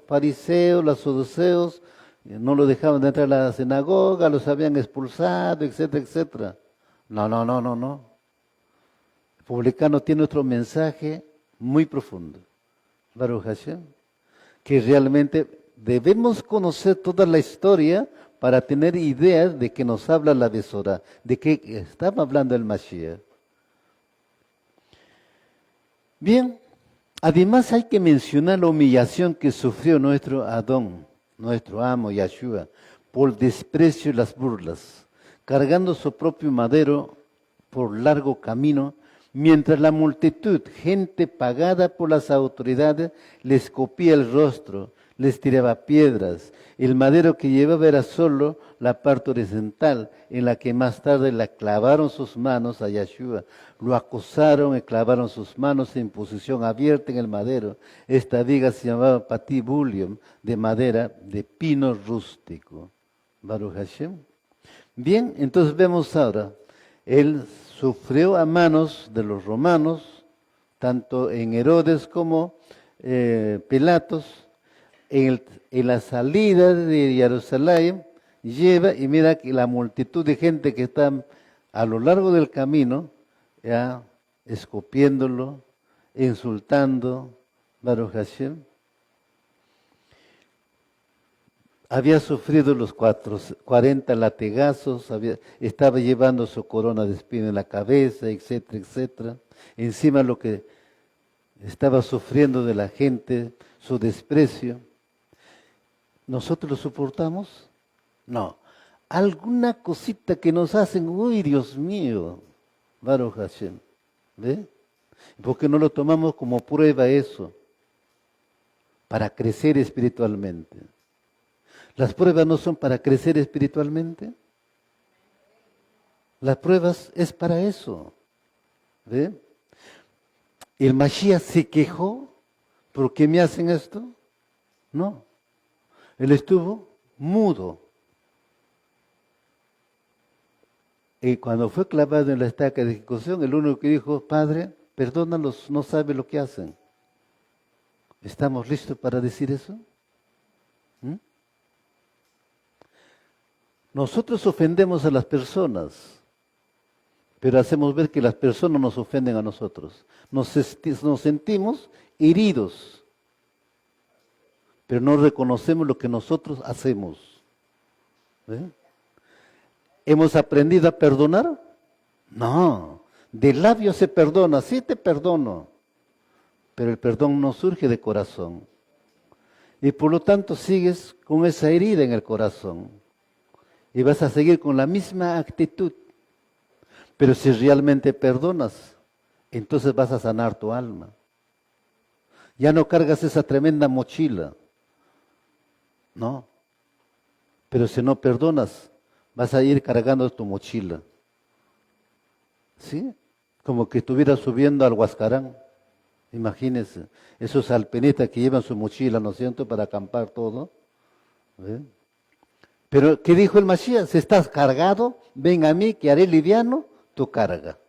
fariseos, los saduceos, no lo dejaban de entrar a la sinagoga, los habían expulsado, etcétera, etcétera. No. El publicano tiene otro mensaje muy profundo. Baruch Hashem, que realmente debemos conocer toda la historia para tener ideas de que nos habla la Besorá, de que estaba hablando el Mashiach. Bien, además hay que mencionar la humillación que sufrió nuestro Adón, nuestro amo Yahshua, por desprecio y las burlas, cargando su propio madero por largo camino, mientras la multitud, gente pagada por las autoridades, le escupía el rostro, les tiraba piedras. El madero que llevaba era solo la parte horizontal, en la que más tarde le clavaron sus manos a Yahshua. Lo acosaron y clavaron sus manos en posición abierta en el madero. Esta viga se llamaba patibulium, de madera de pino rústico. Baruch Hashem. Bien, entonces vemos ahora, él sufrió a manos de los romanos, tanto en Herodes como Pilatos. En la salida de Jerusalén lleva y mira que la multitud de gente que está a lo largo del camino, ya escupiéndolo, insultando, Baruch Hashem. Había sufrido los 40 latigazos, estaba llevando su corona de espina en la cabeza, etcétera, etcétera. Encima lo que estaba sufriendo de la gente, su desprecio. ¿Nosotros lo soportamos? No. Alguna cosita que nos hacen, uy, Dios mío, Baruch Hashem. ¿Ve? Porque no lo tomamos como prueba eso, para crecer espiritualmente. ¿Las pruebas no son para crecer espiritualmente? Las pruebas es para eso. ¿Ve? ¿El Mashiach se quejó? ¿Por qué me hacen esto? No. Él estuvo mudo. Y cuando fue clavado en la estaca de ejecución, el único que dijo, Padre, perdónalos, no sabe lo que hacen. ¿Estamos listos para decir eso? ¿Mm? Nosotros ofendemos a las personas, pero hacemos ver que las personas nos ofenden a nosotros. Nos sentimos heridos, pero no reconocemos lo que nosotros hacemos. ¿Ve? ¿Hemos aprendido a perdonar? No, de labios se perdona, sí te perdono, pero el perdón no surge de corazón. Y por lo tanto sigues con esa herida en el corazón. Y vas a seguir con la misma actitud. Pero si realmente perdonas, entonces vas a sanar tu alma. Ya no cargas esa tremenda mochila. No. Pero si no perdonas, vas a ir cargando tu mochila. ¿Sí? Como que estuvieras subiendo al Huascarán. Imagínense, esos alpinistas que llevan su mochila, ¿no es cierto?, para acampar todo. ¿Ve? Pero, ¿qué dijo el Mashiach? Si estás cargado, ven a mí que haré liviano tu carga.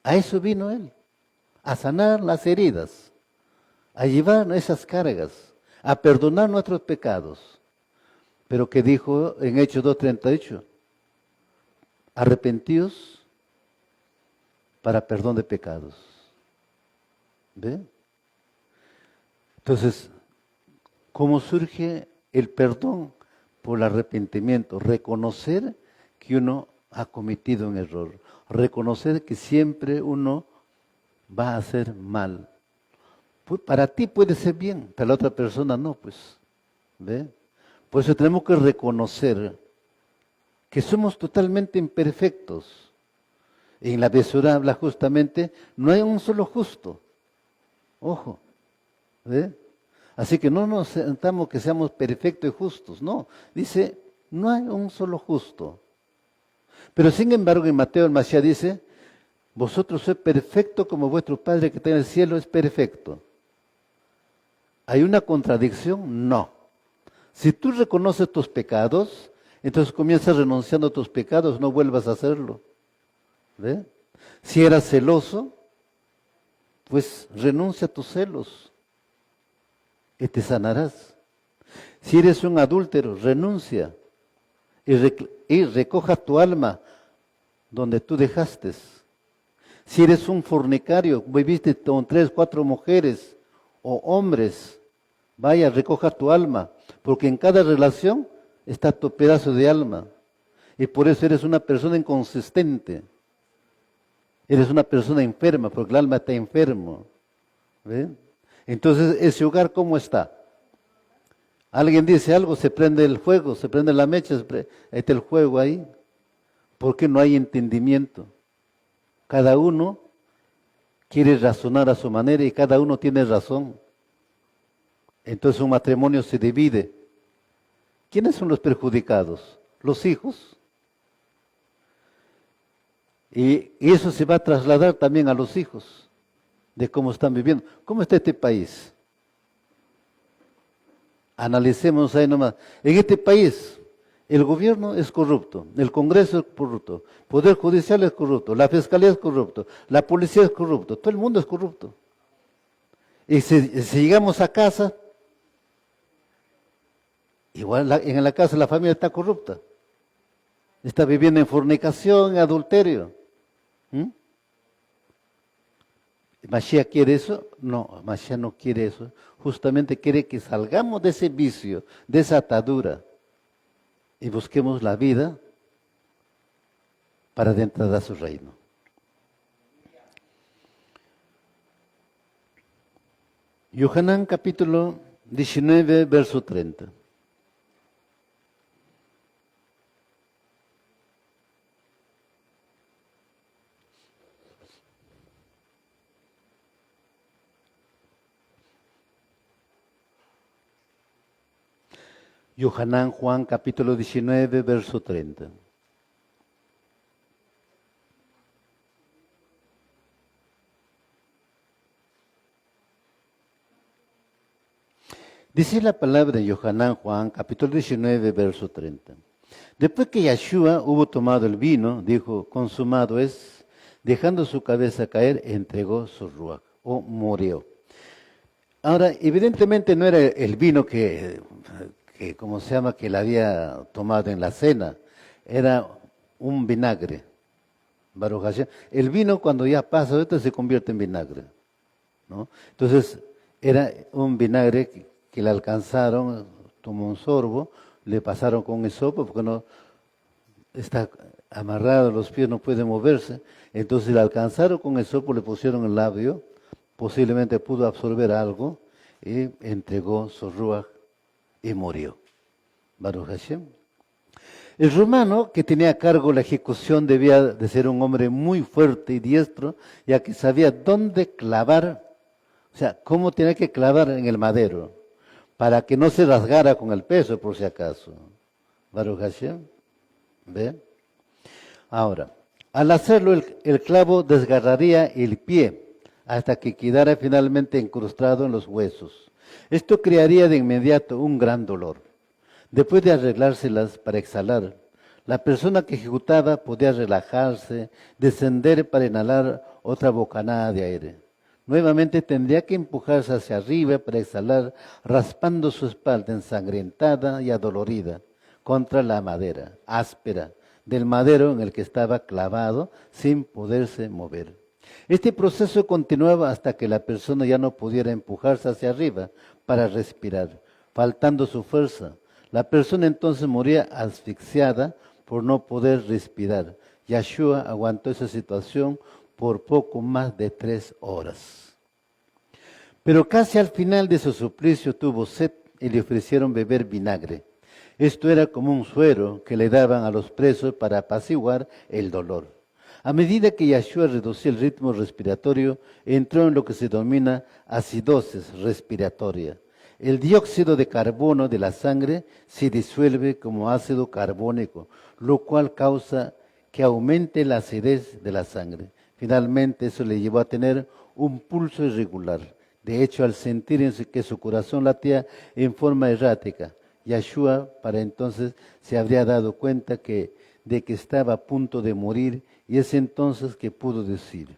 A eso vino él, a sanar las heridas, a llevar esas cargas, a perdonar nuestros pecados. Pero ¿qué dijo en Hechos 2:38? Arrepentíos para perdón de pecados. ¿Ve? Entonces, ¿cómo surge el perdón? Por el arrepentimiento, reconocer que uno ha cometido un error, reconocer que siempre uno va a hacer mal. Pues para ti puede ser bien, para la otra persona no, pues. ¿Ve? Por eso tenemos que reconocer que somos totalmente imperfectos. En la Besorá habla justamente, no hay un solo justo. Ojo, ¿ve? Así que no nos sentamos que seamos perfectos y justos, no. Dice, no hay un solo justo. Pero sin embargo en Mateo el Mashiach dice, vosotros sois perfectos como vuestro Padre que está en el cielo es perfecto. ¿Hay una contradicción? No. Si tú reconoces tus pecados, entonces comienzas renunciando a tus pecados, no vuelvas a hacerlo. ¿Ve? Si eras celoso, pues renuncia a tus celos y te sanarás. Si eres un adúltero, renuncia y recoja tu alma donde tú dejaste. Si eres un fornicario, viviste con 3, 4 mujeres o hombres, vaya, recoja tu alma, porque en cada relación está tu pedazo de alma. Y por eso eres una persona inconsistente. Eres una persona enferma, porque el alma está enfermo. ¿Ve? Entonces, ese hogar, ¿cómo está? Alguien dice algo, se prende el fuego, se prende la mecha, está el fuego ahí. Porque no hay entendimiento. Cada uno quiere razonar a su manera y cada uno tiene razón. Entonces un matrimonio se divide. ¿Quiénes son los perjudicados? Los hijos. Y eso se va a trasladar también a los hijos, de cómo están viviendo. ¿Cómo está este país? Analicemos ahí nomás. En este país, el gobierno es corrupto, el Congreso es corrupto, el Poder Judicial es corrupto, la Fiscalía es corrupto, la Policía es corrupto, todo el mundo es corrupto. Y si llegamos a casa, igual en la casa la familia está corrupta. Está viviendo en fornicación, en adulterio. ¿Mashiach quiere eso? No, Mashiach no quiere eso. Justamente quiere que salgamos de ese vicio, de esa atadura, y busquemos la vida para adentrar a su reino. Yohanan capítulo 19, verso 30. Yohanan Juan capítulo 19, verso 30. Dice la palabra en Yohanan Juan, capítulo 19, verso 30. Después que Yeshua hubo tomado el vino, dijo, consumado es, dejando su cabeza caer, entregó su ruach, o murió. Ahora, evidentemente no era el vino ¿cómo se llama?, que él había tomado en la cena, era un vinagre. Baruch Hashem. El vino cuando ya pasa esto se convierte en vinagre, ¿no? Entonces, era un vinagre que le alcanzaron, tomó un sorbo, le pasaron con un hisopo porque no está amarrado a los pies, no puede moverse. Entonces le alcanzaron con el hisopo, le pusieron el labio, posiblemente pudo absorber algo y entregó su ruach y murió. Baruch Hashem. El romano que tenía a cargo la ejecución debía de ser un hombre muy fuerte y diestro, ya que sabía dónde clavar, o sea, cómo tenía que clavar en el madero, para que no se rasgara con el peso, por si acaso. Baruch Hashem. ¿Ve? Ahora, al hacerlo, el clavo desgarraría el pie hasta que quedara finalmente incrustado en los huesos. Esto crearía de inmediato un gran dolor. Después de arreglárselas para exhalar, la persona que ejecutaba podía relajarse, descender para inhalar otra bocanada de aire. Nuevamente tendría que empujarse hacia arriba para exhalar, raspando su espalda ensangrentada y adolorida contra la madera áspera del madero en el que estaba clavado sin poderse mover. Este proceso continuaba hasta que la persona ya no pudiera empujarse hacia arriba para respirar, faltando su fuerza. La persona entonces moría asfixiada por no poder respirar. Yeshua aguantó esa situación por poco más de 3 horas. Pero casi al final de su suplicio tuvo sed y le ofrecieron beber vinagre. Esto era como un suero que le daban a los presos para apaciguar el dolor. A medida que Yeshua reducía el ritmo respiratorio, entró en lo que se denomina acidosis respiratoria. El dióxido de carbono de la sangre se disuelve como ácido carbónico, lo cual causa que aumente la acidez de la sangre. Finalmente, eso le llevó a tener un pulso irregular. De hecho, al sentir que su corazón latía en forma errática, Yeshua para entonces se habría dado cuenta de que estaba a punto de morir, y es entonces que pudo decir,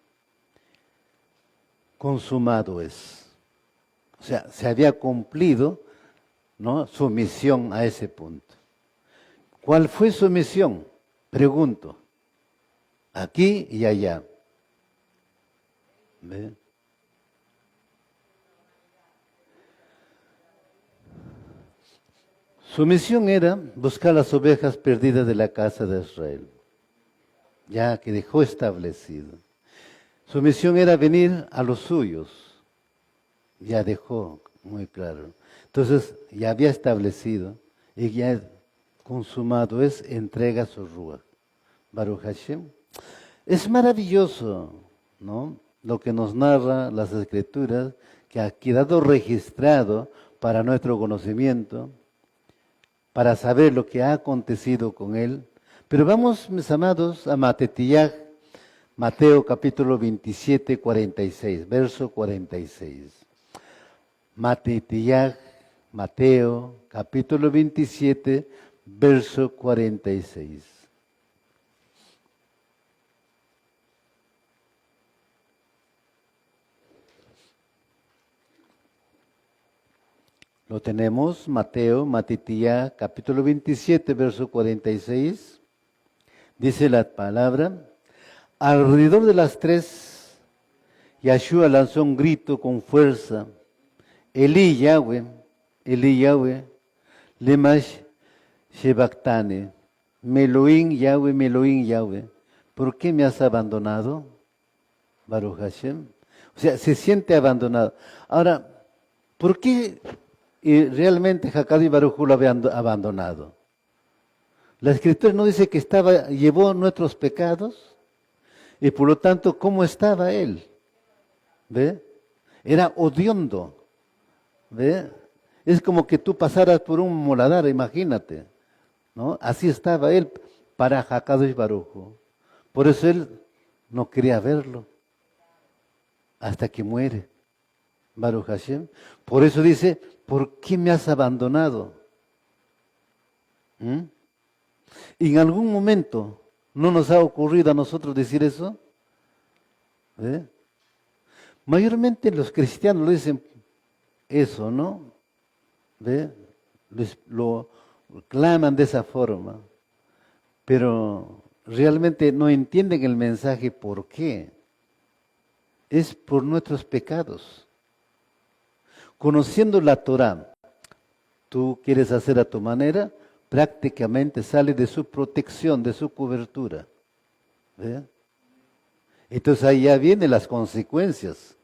consumado es. O sea, se había cumplido, ¿no?, su misión a ese punto. ¿Cuál fue su misión? Pregunto. Aquí y allá. ¿Ve? Su misión era buscar las ovejas perdidas de la casa de Israel, ya que dejó establecido. Su misión era venir a los suyos, ya dejó muy claro. Entonces, ya había establecido y ya consumado es, entrega su ruach. Baruch Hashem. Es maravilloso, ¿no?, lo que nos narra las Escrituras, que ha quedado registrado para nuestro conocimiento, para saber lo que ha acontecido con él. Pero vamos, mis amados, a Mateo capítulo 27, 46, verso 46. Mateo capítulo 27, verso 46. Lo tenemos, Matitía, capítulo 27, verso 46. Dice la palabra, alrededor de las 3, Yeshua lanzó un grito con fuerza. Eli Yahweh, lemash shebaktane, Meloín Yahweh, ¿por qué me has abandonado? Baruch Hashem. O sea, se siente abandonado. Ahora, ¿por qué realmente Jacob y Baruj Hu lo habían abandonado? La Escritura no dice que llevó nuestros pecados, y por lo tanto, ¿cómo estaba él? ¿Ve? Era odiondo. ¿Ve? Es como que tú pasaras por un moladar, imagínate, ¿no? Así estaba él para Jacob y Baruj Hu. Por eso él no quería verlo hasta que muere. Baruch Hashem. Por eso dice, ¿por qué me has abandonado? ¿Mm? ¿En algún momento no nos ha ocurrido a nosotros decir eso? ¿Eh? Mayormente los cristianos lo dicen eso, ¿no? ¿Ve? Lo claman de esa forma, pero realmente no entienden el mensaje. ¿Por qué? Es por nuestros pecados. Conociendo la Torá, tú quieres hacer a tu manera, prácticamente sale de su protección, de su cobertura. ¿Ve? Entonces ahí ya vienen las consecuencias.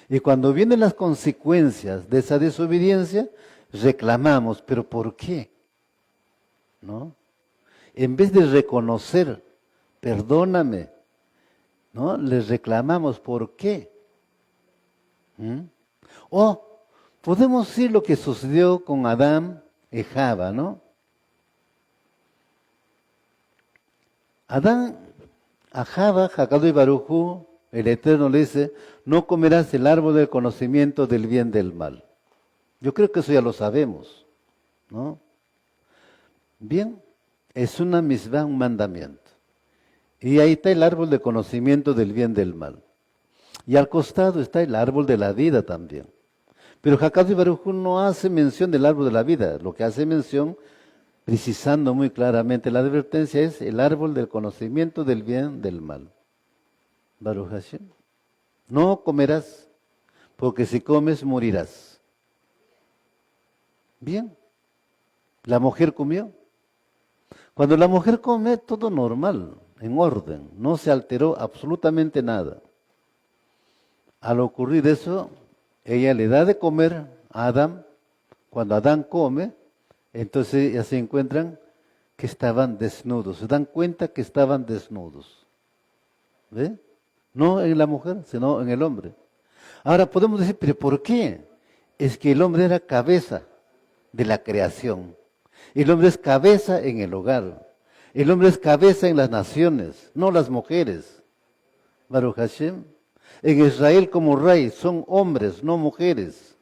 Y cuando vienen las consecuencias de esa desobediencia, reclamamos, ¿pero por qué? ¿No? En vez de reconocer, perdóname, ¿no? Les reclamamos, ¿por qué? ¿Mm? O podemos decir lo que sucedió con Adán y Java, ¿no? Adán, a Java, Hakadosh Baruj Hu, el Eterno le dice, no comerás el árbol del conocimiento del bien y del mal. Yo creo que eso ya lo sabemos, ¿no? Bien, es una misvá, un mandamiento. Y ahí está el árbol de conocimiento del bien y del mal. Y al costado está el árbol de la vida también. Pero Hakadosh Baruj Hu no hace mención del árbol de la vida. Lo que hace mención, precisando muy claramente la advertencia, es el árbol del conocimiento del bien y del mal. Baruch Hashem. No comerás, porque si comes morirás. Bien, la mujer comió. Cuando la mujer come, todo normal, en orden, no se alteró absolutamente nada. Al ocurrir eso, ella le da de comer a Adán. Cuando Adán come, entonces ya se encuentran que estaban desnudos, se dan cuenta que estaban desnudos. ¿Ve? No en la mujer, sino en el hombre. Ahora podemos decir, ¿pero por qué? Es que el hombre era cabeza de la creación. El hombre es cabeza en el hogar. El hombre es cabeza en las naciones, no las mujeres. Baruch Hashem. En Israel como rey son hombres, no mujeres.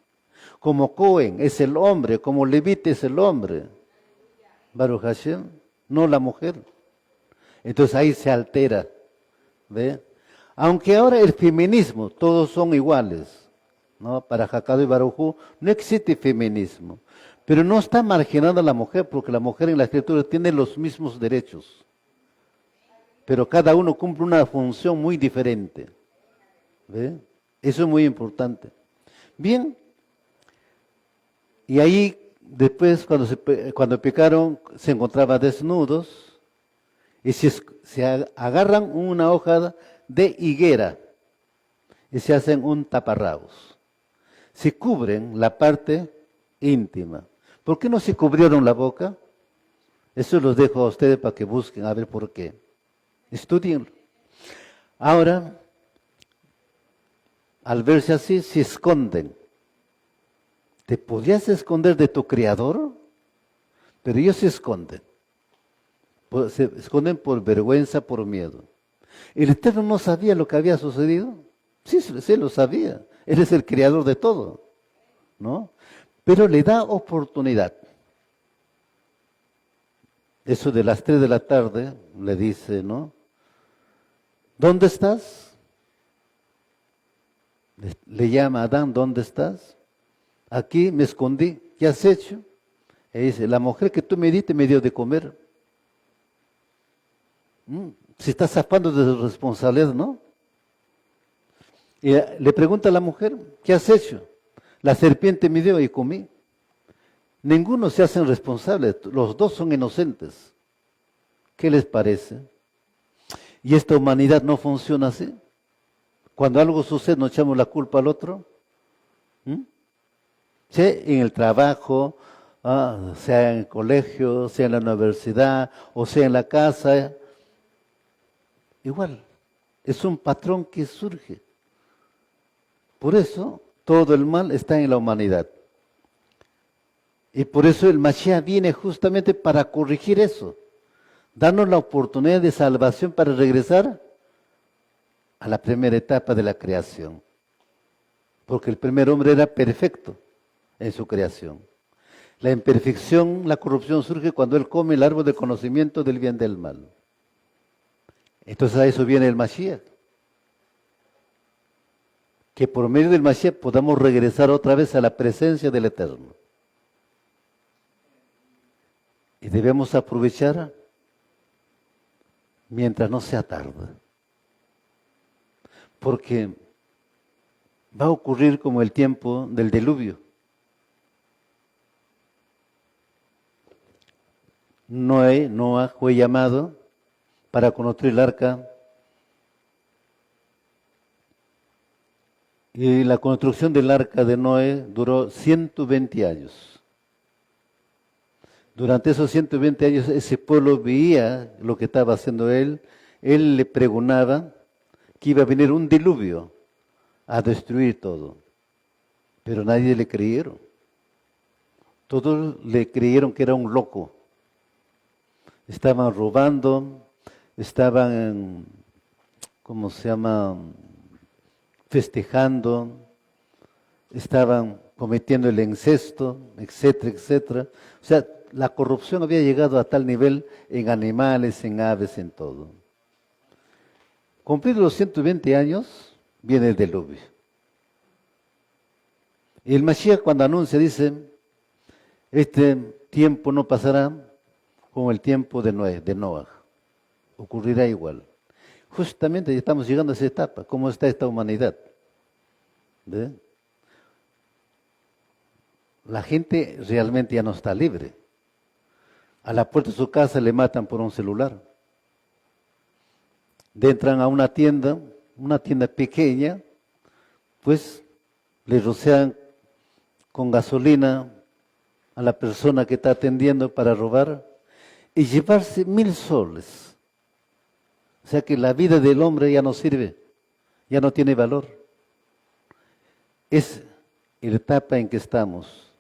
Como Cohen es el hombre, como Levite es el hombre. Baruch Hashem, no la mujer. Entonces ahí se altera. ¿Ve? Aunque ahora el feminismo, todos son iguales, ¿no? Para Hakadosh Baruj Hu no existe feminismo, pero no está marginada a la mujer, porque la mujer en la escritura tiene los mismos derechos, pero cada uno cumple una función muy diferente. ¿Ve? Eso es muy importante. Bien, y ahí después cuando pecaron se encontraban desnudos y se agarran una hoja de higuera y se hacen un taparrabos. Se cubren la parte íntima. ¿Por qué no se cubrieron la boca? Eso los dejo a ustedes para que busquen a ver por qué. Estudienlo. Ahora, al verse así, se esconden. ¿Te podrías esconder de tu Creador? Pero ellos se esconden. Se esconden por vergüenza, por miedo. ¿El Eterno no sabía lo que había sucedido? Sí, sí lo sabía. Él es el creador de todo, ¿no? Pero le da oportunidad. Eso de las 3 de la tarde le dice, ¿no? ¿Dónde estás? Le llama a Adán, ¿dónde estás? Aquí me escondí. ¿Qué has hecho? Y dice, la mujer que tú me diste me dio de comer. Se está zafando de su responsabilidad, ¿no? Y le pregunta a la mujer, ¿qué has hecho? La serpiente me dio y comí. Ninguno se hacen responsables, los dos son inocentes. ¿Qué les parece? ¿Y esta humanidad no funciona así? Cuando algo sucede, ¿no echamos la culpa al otro? ¿Sí? En el trabajo, sea en el colegio, sea en la universidad, o sea en la casa. Igual, es un patrón que surge. Por eso, todo el mal está en la humanidad. Y por eso el Mashiach viene justamente para corregir eso. Darnos la oportunidad de salvación para regresar a la primera etapa de la creación. porque el primer hombre era perfecto en su creación. La imperfección, la corrupción surge cuando él come el árbol del conocimiento del bien y del mal. Entonces a eso viene el Mashiach. Que por medio del Mashiach podamos regresar otra vez a la presencia del Eterno. Y debemos aprovechar mientras no sea tarde. Porque va a ocurrir como el tiempo del diluvio. Noah fue llamado para construir el arca. Y la construcción del arca de Noé duró 120 años. Durante esos 120 años ese pueblo veía lo que estaba haciendo él. Él le pregonaba que iba a venir un diluvio a destruir todo. Pero nadie le creyeron. Todos le creyeron que era un loco. Estaban robando, estaban, ¿cómo se llama?, festejando, estaban cometiendo el incesto, etcétera, etcétera. O sea, la corrupción había llegado a tal nivel en animales, en aves, en todo. Cumplidos los 120 años, viene el diluvio. Y el Mashiach cuando anuncia dice, este tiempo no pasará como el tiempo de Noah. Ocurrirá igual. Justamente estamos llegando a esa etapa. ¿Cómo está esta humanidad? ¿Ve? La gente realmente ya no está libre. A la puerta de su casa le matan por un celular. Entran a una tienda pequeña, pues le rocian con gasolina a la persona que está atendiendo para robar y llevarse 1,000 soles. O sea que la vida del hombre ya no sirve, ya no tiene valor. Es la etapa en que estamos.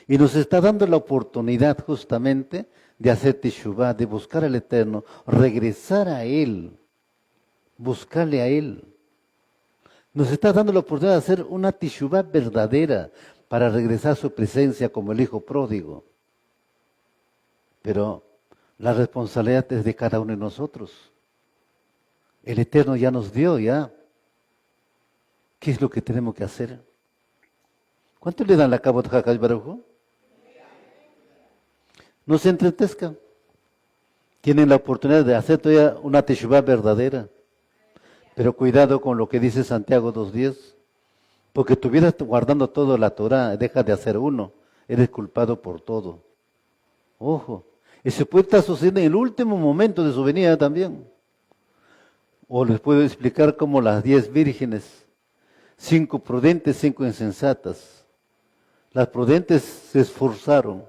Y nos está dando la oportunidad justamente de hacer teshuvá, de buscar al Eterno, regresar a Él, buscarle a Él. Nos está dando la oportunidad de hacer una teshuvá verdadera para regresar a su presencia como el Hijo pródigo. Pero la responsabilidad es de cada uno de nosotros. El Eterno ya nos dio, ya. ¿Qué es lo que tenemos que hacer? ¿Cuánto le dan la Kabot Hakadosh Baruj Hu? No se entretezcan. Tienen la oportunidad de hacer todavía una teshuvá verdadera. Pero cuidado con lo que dice Santiago 2:10. Porque estuvieras guardando todo la Torah, deja de hacer uno. Eres culpado por todo. Ojo. Y se puede estar sucediendo en el último momento de su venida también. O les puedo explicar como las 10 vírgenes, 5 prudentes, 5 insensatas. Las prudentes se esforzaron,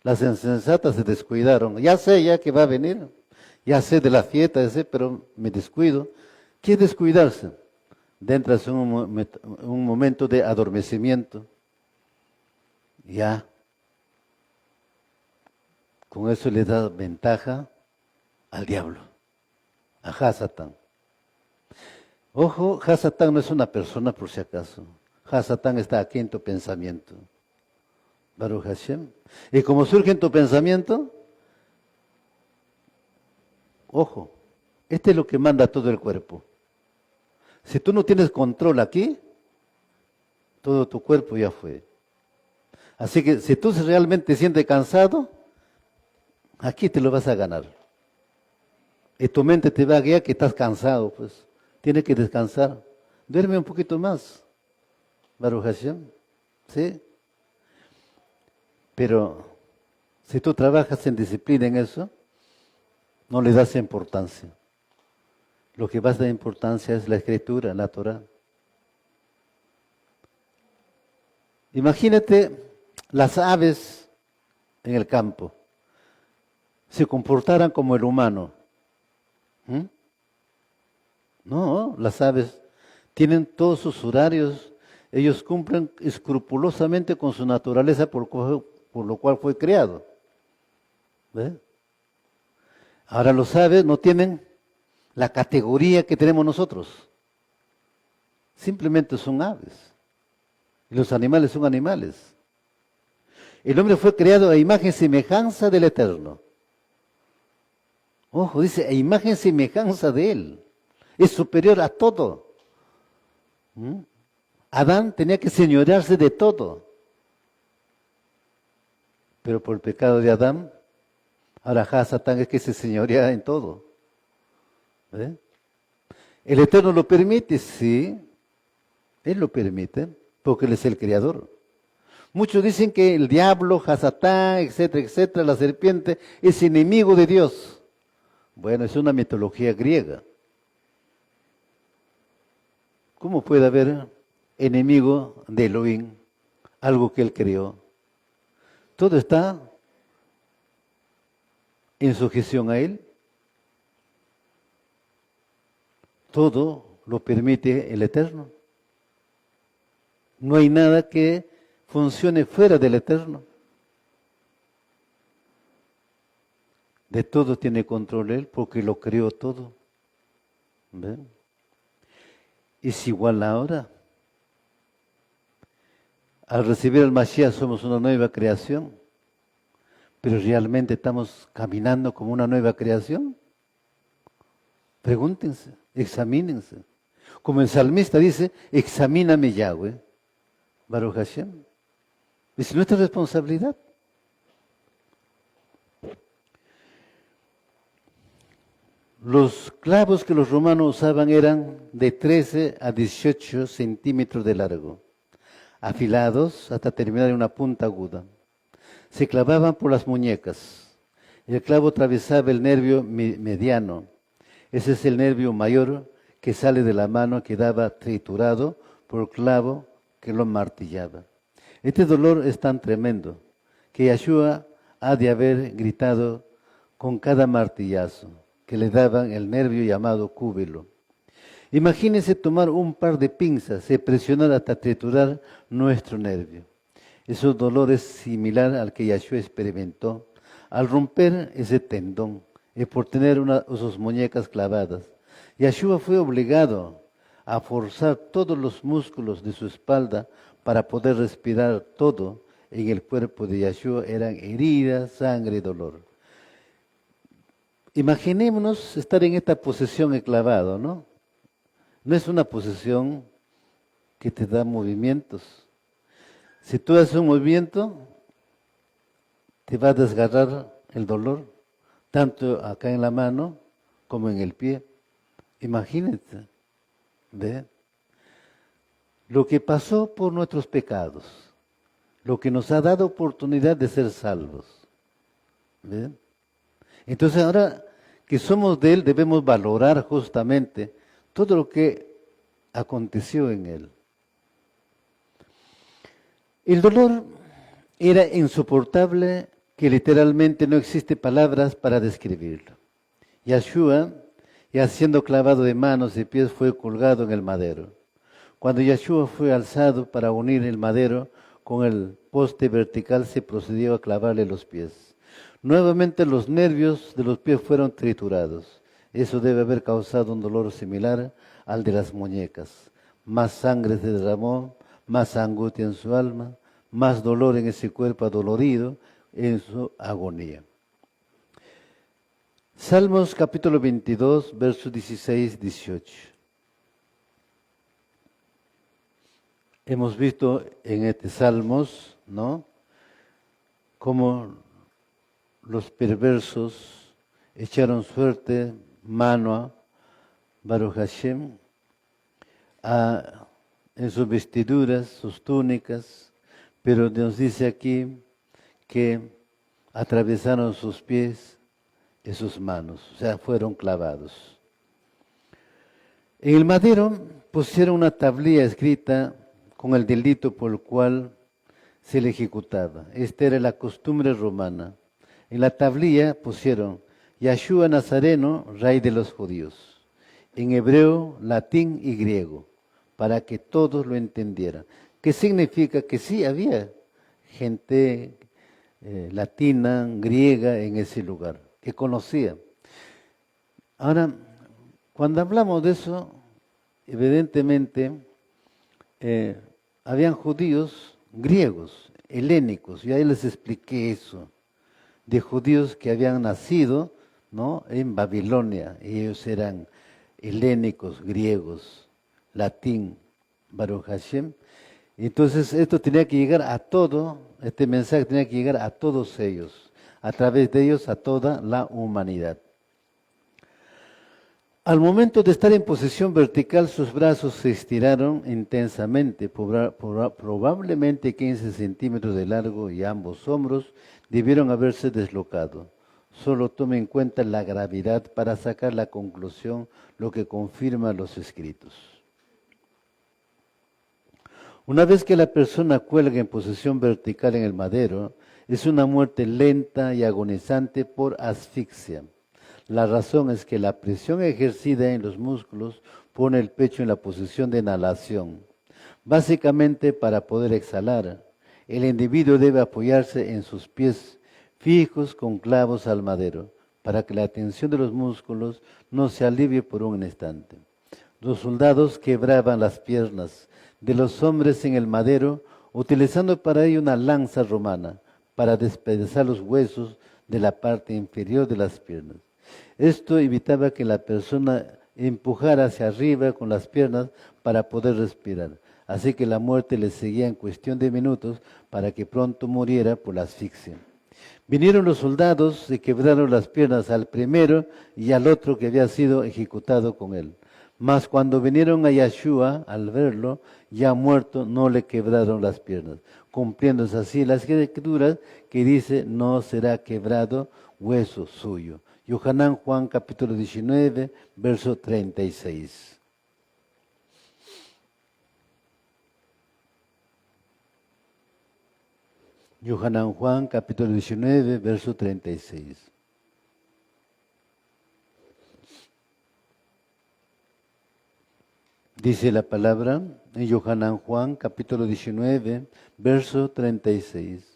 las insensatas se descuidaron. Ya sé ya que va a venir, ya sé de la fiesta, pero me descuido. ¿Qué es descuidarse? Dentro de un momento de adormecimiento. Ya. Con eso le da ventaja al diablo. A Hasatán. Ojo, Hasatán no es una persona por si acaso. Hasatán está aquí en tu pensamiento. Baruch Hashem. Y como surge en tu pensamiento, ojo, este es lo que manda todo el cuerpo. Si tú no tienes control aquí, todo tu cuerpo ya fue. Así que si tú realmente te sientes cansado, aquí te lo vas a ganar. Y tu mente te va a guiar que estás cansado, pues. Tienes que descansar. Duerme un poquito más. Baruch Hashem. ¿Sí? Pero si tú trabajas en disciplina en eso, no le das importancia. Lo que vas a dar importancia es la escritura, la Torah. Imagínate las aves en el campo. Se comportaran como el humano. No, las aves tienen todos sus horarios, ellos cumplen escrupulosamente con su naturaleza por lo cual fue creado. ¿Ve? Ahora los aves no tienen la categoría que tenemos nosotros, simplemente son aves. Y los animales son animales. El hombre fue creado a imagen y semejanza del Eterno. Ojo, dice, a imagen y semejanza de Él. Es superior a todo. Adán tenía que señorearse de todo. Pero por el pecado de Adán, ahora Satán es que se señorea en todo. ¿Eh? ¿El Eterno lo permite? Sí, Él lo permite, porque Él es el Creador. Muchos dicen que el diablo, Satán, etcétera, etcétera, la serpiente, es enemigo de Dios. Bueno, es una mitología griega. ¿Cómo puede haber enemigo de Elohim, algo que Él creó? Todo está en sujeción a Él. Todo lo permite el Eterno. No hay nada que funcione fuera del Eterno. De todo tiene control Él porque lo creó todo. ¿Ven? Es igual ahora. Al recibir el Mashiach somos una nueva creación, pero ¿realmente estamos caminando como una nueva creación? Pregúntense, examínense. Como el salmista dice, examíname Yahweh, Baruch Hashem. Es nuestra responsabilidad. Los clavos que los romanos usaban eran de 13 a 18 centímetros de largo, afilados hasta terminar en una punta aguda. Se clavaban por las muñecas. El clavo atravesaba el nervio mediano. Ese es el nervio mayor que sale de la mano, quedaba triturado por el clavo que lo martillaba. Este dolor es tan tremendo que Yeshua ha de haber gritado con cada martillazo que le daban el nervio llamado cúbilo. Imagínense tomar un par de pinzas y presionar hasta triturar nuestro nervio. Ese dolor es similar al que Yeshua experimentó al romper ese tendón y por tener una de sus muñecas clavadas. Yeshua fue obligado a forzar todos los músculos de su espalda para poder respirar. Todo en el cuerpo de Yeshua eran heridas, sangre y dolor. Imaginémonos estar en esta posición clavado, ¿no? No es una posición que te da movimientos. Si tú haces un movimiento, te va a desgarrar el dolor, tanto acá en la mano como en el pie. Imagínate, ¿ve? Lo que pasó por nuestros pecados, lo que nos ha dado oportunidad de ser salvos. ¿Ve? Entonces ahora que somos de Él, debemos valorar justamente todo lo que aconteció en Él. El dolor era insoportable, que literalmente no existe palabras para describirlo. Yeshua, ya siendo clavado de manos y pies, fue colgado en el madero. Cuando Yeshua fue alzado para unir el madero con el poste vertical, se procedió a clavarle los pies. Nuevamente los nervios de los pies fueron triturados. Eso debe haber causado un dolor similar al de las muñecas. Más sangre se derramó, más angustia en su alma, más dolor en ese cuerpo adolorido en su agonía. Salmos capítulo 22, versos 16-18. Hemos visto en este Salmos, ¿no?, cómo los perversos echaron suerte, mano a Baruch Hashem, en sus vestiduras, sus túnicas, pero nos dice aquí que atravesaron sus pies y sus manos, o sea, fueron clavados. En el madero pusieron una tablilla escrita con el delito por el cual se le ejecutaba. Esta era la costumbre romana. En la tablilla pusieron Yeshua Nazareno, rey de los judíos, en hebreo, latín y griego, para que todos lo entendieran. ¿Qué significa? Que sí había gente latina, griega en ese lugar, que conocía. Ahora, cuando hablamos de eso, evidentemente habían judíos griegos, helénicos, y ahí les expliqué eso, de judíos que habían nacido, ¿no?, en Babilonia, y ellos eran helénicos, griegos, latín, Baruch Hashem. Entonces esto tenía que llegar a todo, este mensaje tenía que llegar a todos ellos, a través de ellos a toda la humanidad. Al momento de estar en posición vertical, sus brazos se estiraron intensamente, probablemente 15 centímetros de largo, y ambos hombros debieron haberse deslocado. Solo tome en cuenta la gravedad para sacar la conclusión, lo que confirma los escritos. Una vez que la persona cuelga en posición vertical en el madero, es una muerte lenta y agonizante por asfixia. La razón es que la presión ejercida en los músculos pone el pecho en la posición de inhalación. Básicamente, para poder exhalar, el individuo debe apoyarse en sus pies fijos con clavos al madero, para que la tensión de los músculos no se alivie por un instante. Los soldados quebraban las piernas de los hombres en el madero, utilizando para ello una lanza romana, para despedazar los huesos de la parte inferior de las piernas. Esto evitaba que la persona empujara hacia arriba con las piernas para poder respirar. Así que la muerte le seguía en cuestión de minutos para que pronto muriera por la asfixia. Vinieron los soldados y quebraron las piernas al primero y al otro que había sido ejecutado con él. Mas cuando vinieron a Yeshua, al verlo ya muerto, no le quebraron las piernas, cumpliéndose así las escrituras que dice, no será quebrado hueso suyo. Yohanan Juan capítulo 19, verso 36. Yohanan Juan capítulo 19, verso 36. Dice la palabra en Yohanan Juan capítulo 19, verso 36.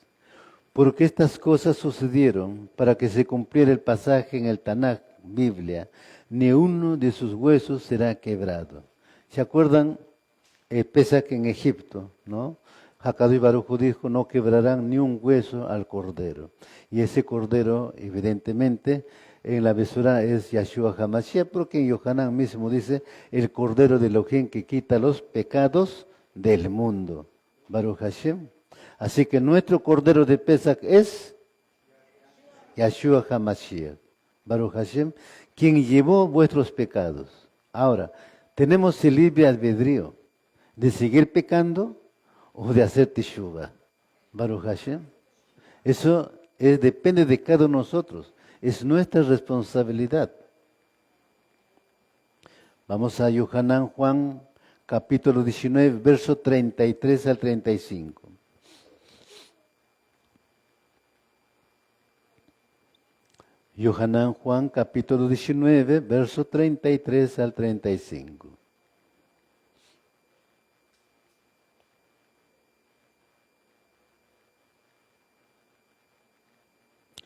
Porque estas cosas sucedieron para que se cumpliera el pasaje en el Tanaj, Biblia, ni uno de sus huesos será quebrado. ¿Se acuerdan el Pesaj en Egipto, no? Hakadosh Baruj Hu dijo, no quebrarán ni un hueso al cordero. Y ese cordero, evidentemente, en la Besurá es Yeshua HaMashiach, porque en Yohanan mismo dice, el cordero de Elohim que quita los pecados del mundo. Baruch Hashem. Así que nuestro cordero de Pesach es Yeshua HaMashiach, Baruch Hashem, quien llevó vuestros pecados. Ahora, tenemos el libre albedrío de seguir pecando o de hacer teshuva. Baruch Hashem. Eso depende de cada uno de nosotros. Es nuestra responsabilidad. Vamos a Yohanan Juan, capítulo 19, verso 33 al 35. Yohanan Juan capítulo 19, verso 33 al 35.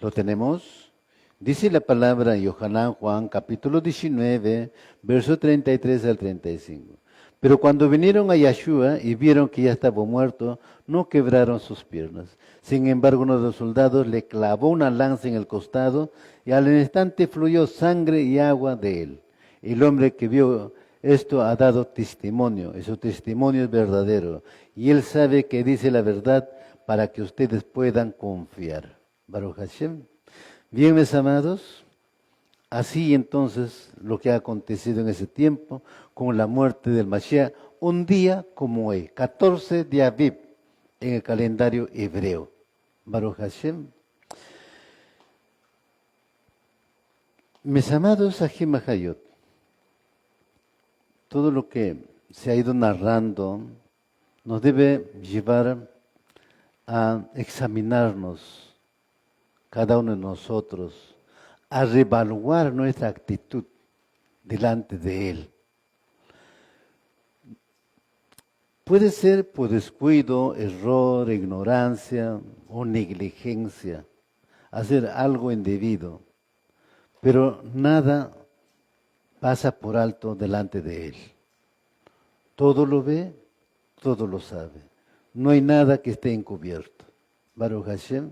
¿Lo tenemos? Dice la palabra en Yohanan Juan capítulo 19, verso 33 al 35. Pero cuando vinieron a Yeshua y vieron que ya estaba muerto, no quebraron sus piernas. Sin embargo, uno de los soldados le clavó una lanza en el costado y al instante fluyó sangre y agua de él. El hombre que vio esto ha dado testimonio, y su testimonio es verdadero. Y él sabe que dice la verdad para que ustedes puedan confiar. Baruch Hashem. Bien, mis amados, así entonces lo que ha acontecido en ese tiempo con la muerte del Mashiach, un día como hoy, 14 de Aviv, en el calendario hebreo. Baruch Hashem. Mis amados Ajim Hayot, todo lo que se ha ido narrando nos debe llevar a examinarnos, cada uno de nosotros, a reevaluar nuestra actitud delante de Él. Puede ser por descuido, error, ignorancia o negligencia, hacer algo indebido, pero nada pasa por alto delante de Él. Todo lo ve, todo lo sabe. no hay nada que esté encubierto. Baruch Hashem.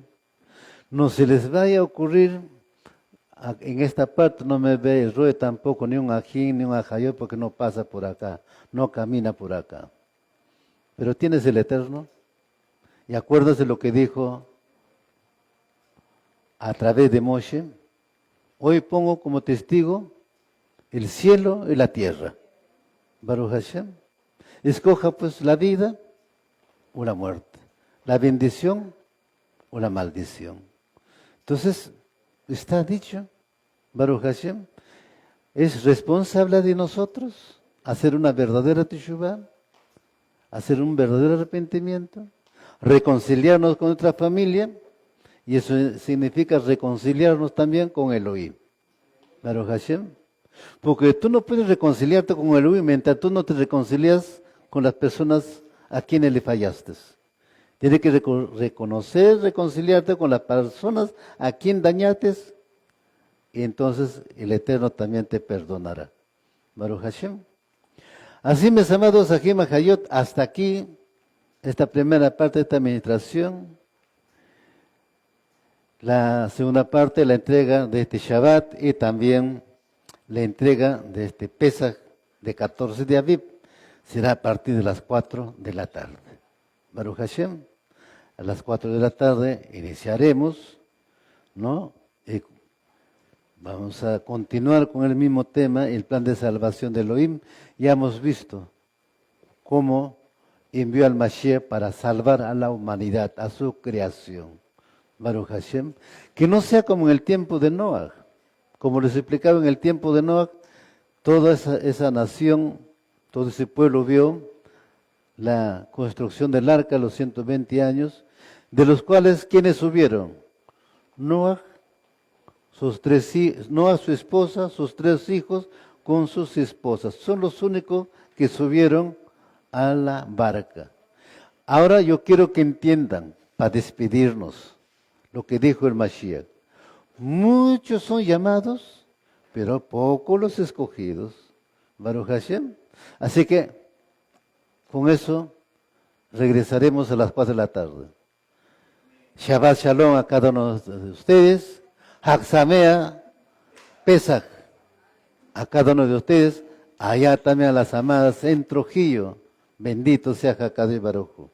No se les vaya a ocurrir, en esta parte no me ve el Roe tampoco, ni un ajín, ni un ajayot, porque no pasa por acá, no camina por acá. Pero tienes el Eterno, y acuérdate lo que dijo a través de Moshe. Hoy pongo como testigo el cielo y la tierra. Baruch Hashem. Escoja pues la vida o la muerte, la bendición o la maldición. Entonces, está dicho, Baruch Hashem, es responsable de nosotros hacer una verdadera teshuvah, hacer un verdadero arrepentimiento, reconciliarnos con nuestra familia, y eso significa reconciliarnos también con Elohim. Baruch Hashem. Porque tú no puedes reconciliarte con Elohim mientras tú no te reconcilias con las personas a quienes le fallaste. Tienes que reconocer, reconciliarte con las personas a quien dañaste, y entonces el Eterno también te perdonará. Baruch Hashem. Así, mis amados Ajim Ajayot, hasta aquí esta primera parte de esta administración. La segunda parte, la entrega de este Shabbat y también la entrega de este Pesaj de 14 de Aviv será a partir de las 4 de la tarde. Baruch Hashem, a las 4 de la tarde iniciaremos, ¿no? Y vamos a continuar con el mismo tema, el plan de salvación de Elohim. Ya hemos visto cómo envió al Mashiach para salvar a la humanidad, a su creación. Baruch Hashem, que no sea como en el tiempo de Noah. Como les explicaba, en el tiempo de Noah, toda esa nación, todo ese pueblo vio la construcción del arca a los 120 años, de los cuales, ¿quiénes subieron? Noah, Noah, su esposa, sus 3 hijos con sus esposas. Son los únicos que subieron a la barca. Ahora yo quiero que entiendan, para despedirnos, lo que dijo el Mashiach. Muchos son llamados, pero pocos los escogidos. Baruch Hashem. Así que, con eso, regresaremos a las 4 de la tarde. Shabbat Shalom a cada uno de ustedes. Hag Samea, Pesaj a cada uno de ustedes. Allá también a las amadas en Trujillo. Bendito sea Hakadosh Baruj Hu.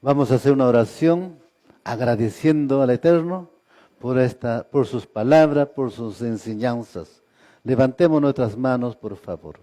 Vamos a hacer una oración agradeciendo al Eterno por sus palabras, por sus enseñanzas. Levantemos nuestras manos, por favor.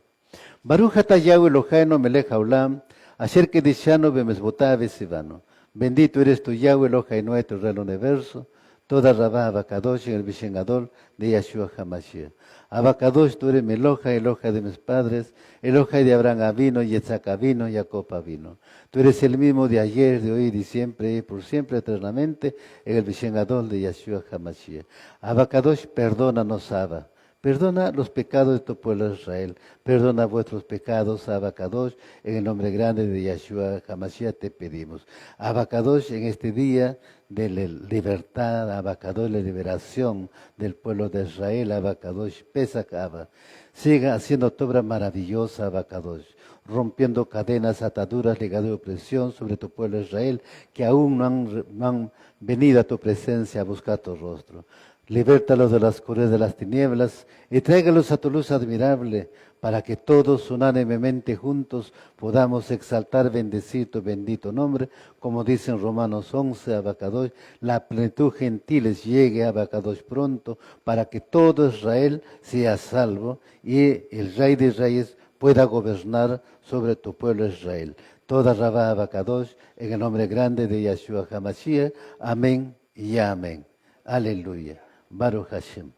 Baruch atah Yahweh Eloheinu melech haolam, asher kedishanu bemesbotah besivano. Bendito eres tú, Yahweh Eloheinu, nuestro Rey del universo. Toda Rabá Abacadosh en el Bishen Gadol de Yeshua HaMashiach. Abacadosh, tú eres mi Eloja, Eloja de mis padres, Eloja de Abraham Avino, Yitzhak Avino, Jacob Avino. Tú eres el mismo de ayer, de hoy, de siempre, y por siempre, eternamente, en el Bishen Gadol de Yeshua HaMashiach. Abacadosh, perdónanos, Abba. Perdona los pecados de tu pueblo Israel. Perdona vuestros pecados, Abacadosh. En el nombre grande de Yeshua HaMashiach te pedimos. Abacadosh, en este día de la libertad, Abacadosh, la liberación del pueblo de Israel, Abacadosh, Pesach, Abba. Siga haciendo tu obra maravillosa, Abacadosh, rompiendo cadenas, ataduras, legado de opresión sobre tu pueblo Israel, que aún no han venido a tu presencia a buscar tu rostro. Libértalos de las oscuridades de las tinieblas y tráigalos a tu luz admirable, para que todos unánimemente juntos podamos exaltar, bendecir tu bendito nombre, como dice en Romanos 11, Abacadosh, la plenitud gentiles llegue a Abacadosh pronto, para que todo Israel sea salvo y el Rey de Reyes pueda gobernar sobre tu pueblo Israel. Toda Rabá Abacadosh, en el nombre grande de Yeshua HaMashiach, amén y amén. Aleluya. Baruch Hashem.